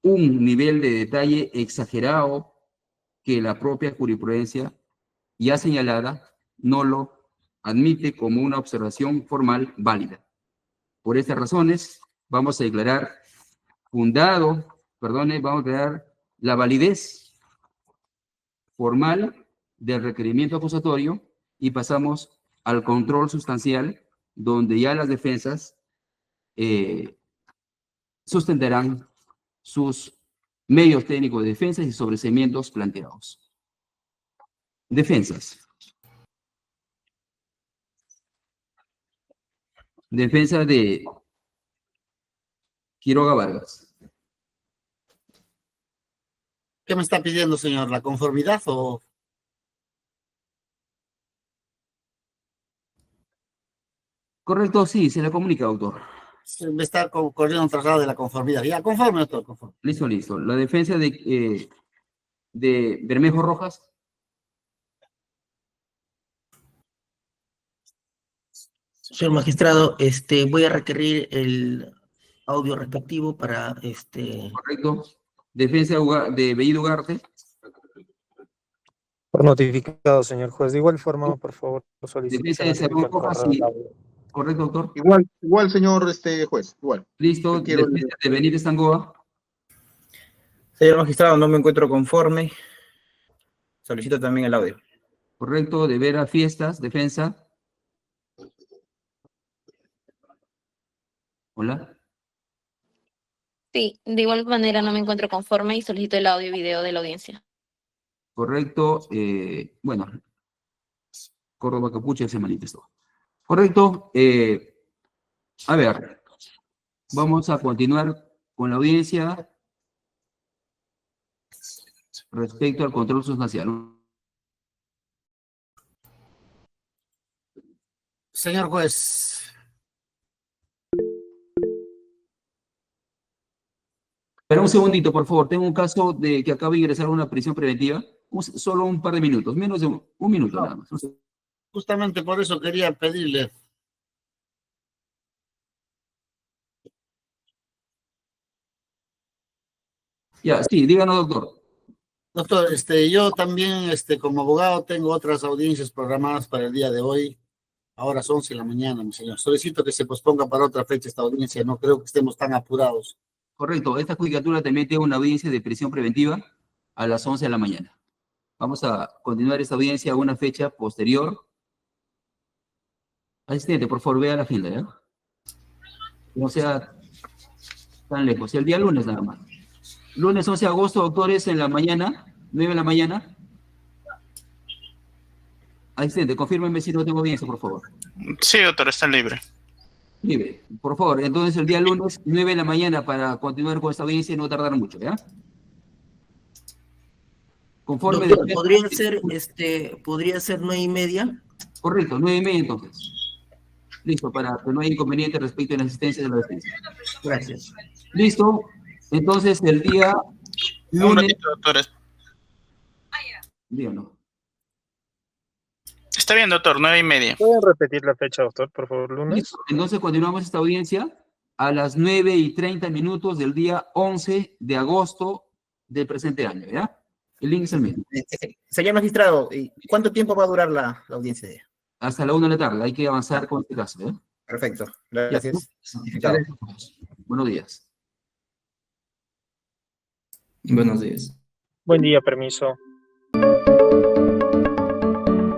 un nivel de detalle exagerado que la propia jurisprudencia ya señalada no lo admite como una observación formal válida. Por estas razones, vamos a declarar vamos a declarar la validez formal del requerimiento acusatorio y pasamos al control sustancial, donde ya las defensas sustentarán sus medios técnicos de defensa y sobreseimientos planteados. Defensas. Defensa de Quiroga Vargas. ¿Qué me está pidiendo, señor? ¿La conformidad o...? Correcto, sí, se le comunica, doctor. Me está corriendo un traslado de la conformidad. Ya, conforme, doctor, conforme. Listo. La defensa de Bermejo Rojas. Señor magistrado, voy a requerir el audio respectivo para Correcto. Defensa de Bellido Ugarte. Por notificado, señor juez. De igual forma, por favor, solicito. Defensa de Cerrón Rojas. Correcto, doctor. Igual, señor juez, igual. Listo. Defensa de Benítez Tangoa. Señor magistrado, no me encuentro conforme. Solicito también el audio. Correcto. De Vera Fiestas, defensa. Hola. Sí, de igual manera no me encuentro conforme y solicito el audio y video de la audiencia. Correcto. Bueno, Córdoba Capuche se manifestó. Correcto. A ver, vamos a continuar con la audiencia respecto al control sustancial. Señor juez. Espera un segundito, por favor. Tengo un caso de que acaba de ingresar a una prisión preventiva. Solo un par de minutos, menos de un minuto nada más. Justamente por eso quería pedirle. Ya, sí, díganos, doctor. Doctor, yo también, como abogado, tengo otras audiencias programadas para el día de hoy. Ahora son 11 de la mañana, mi señor. Solicito que se posponga para otra fecha esta audiencia. No creo que estemos tan apurados. Correcto. Esta judicatura también tiene una audiencia de prisión preventiva a las 11 de la mañana. Vamos a continuar esta audiencia a una fecha posterior. Asistente, por favor, vea la agenda, ¿ya? No sea tan lejos. El día lunes nada más. Lunes 11 de agosto, doctores, en la mañana, 9 de la mañana. Asistente, confírmeme si no tengo audiencia, por favor. Sí, doctor, está libre. Libre, por favor. Entonces, el día lunes, 9 de la mañana, para continuar con esta audiencia y no tardar mucho, ¿ya? Conforme doctor, de... ¿podría ser 9:30? Correcto, 9:30 entonces. Listo, para que no haya inconveniente respecto a la asistencia de la defensa. Gracias. Listo. Entonces, el día lunes... Un ratito, doctores. Díganos. Está bien, doctor, 9:30. ¿Pueden repetir la fecha, doctor, por favor, lunes? Listo. Entonces, continuamos esta audiencia a las 9:30 del día 11 de agosto del presente año, ¿ya? El link es el mismo. Señor magistrado, ¿cuánto tiempo va a durar la audiencia? Hasta la 1 de la tarde. Hay que avanzar con este caso, ¿eh? Perfecto. Gracias. Ya. Buenos días. Buenos días. Buen día, permiso.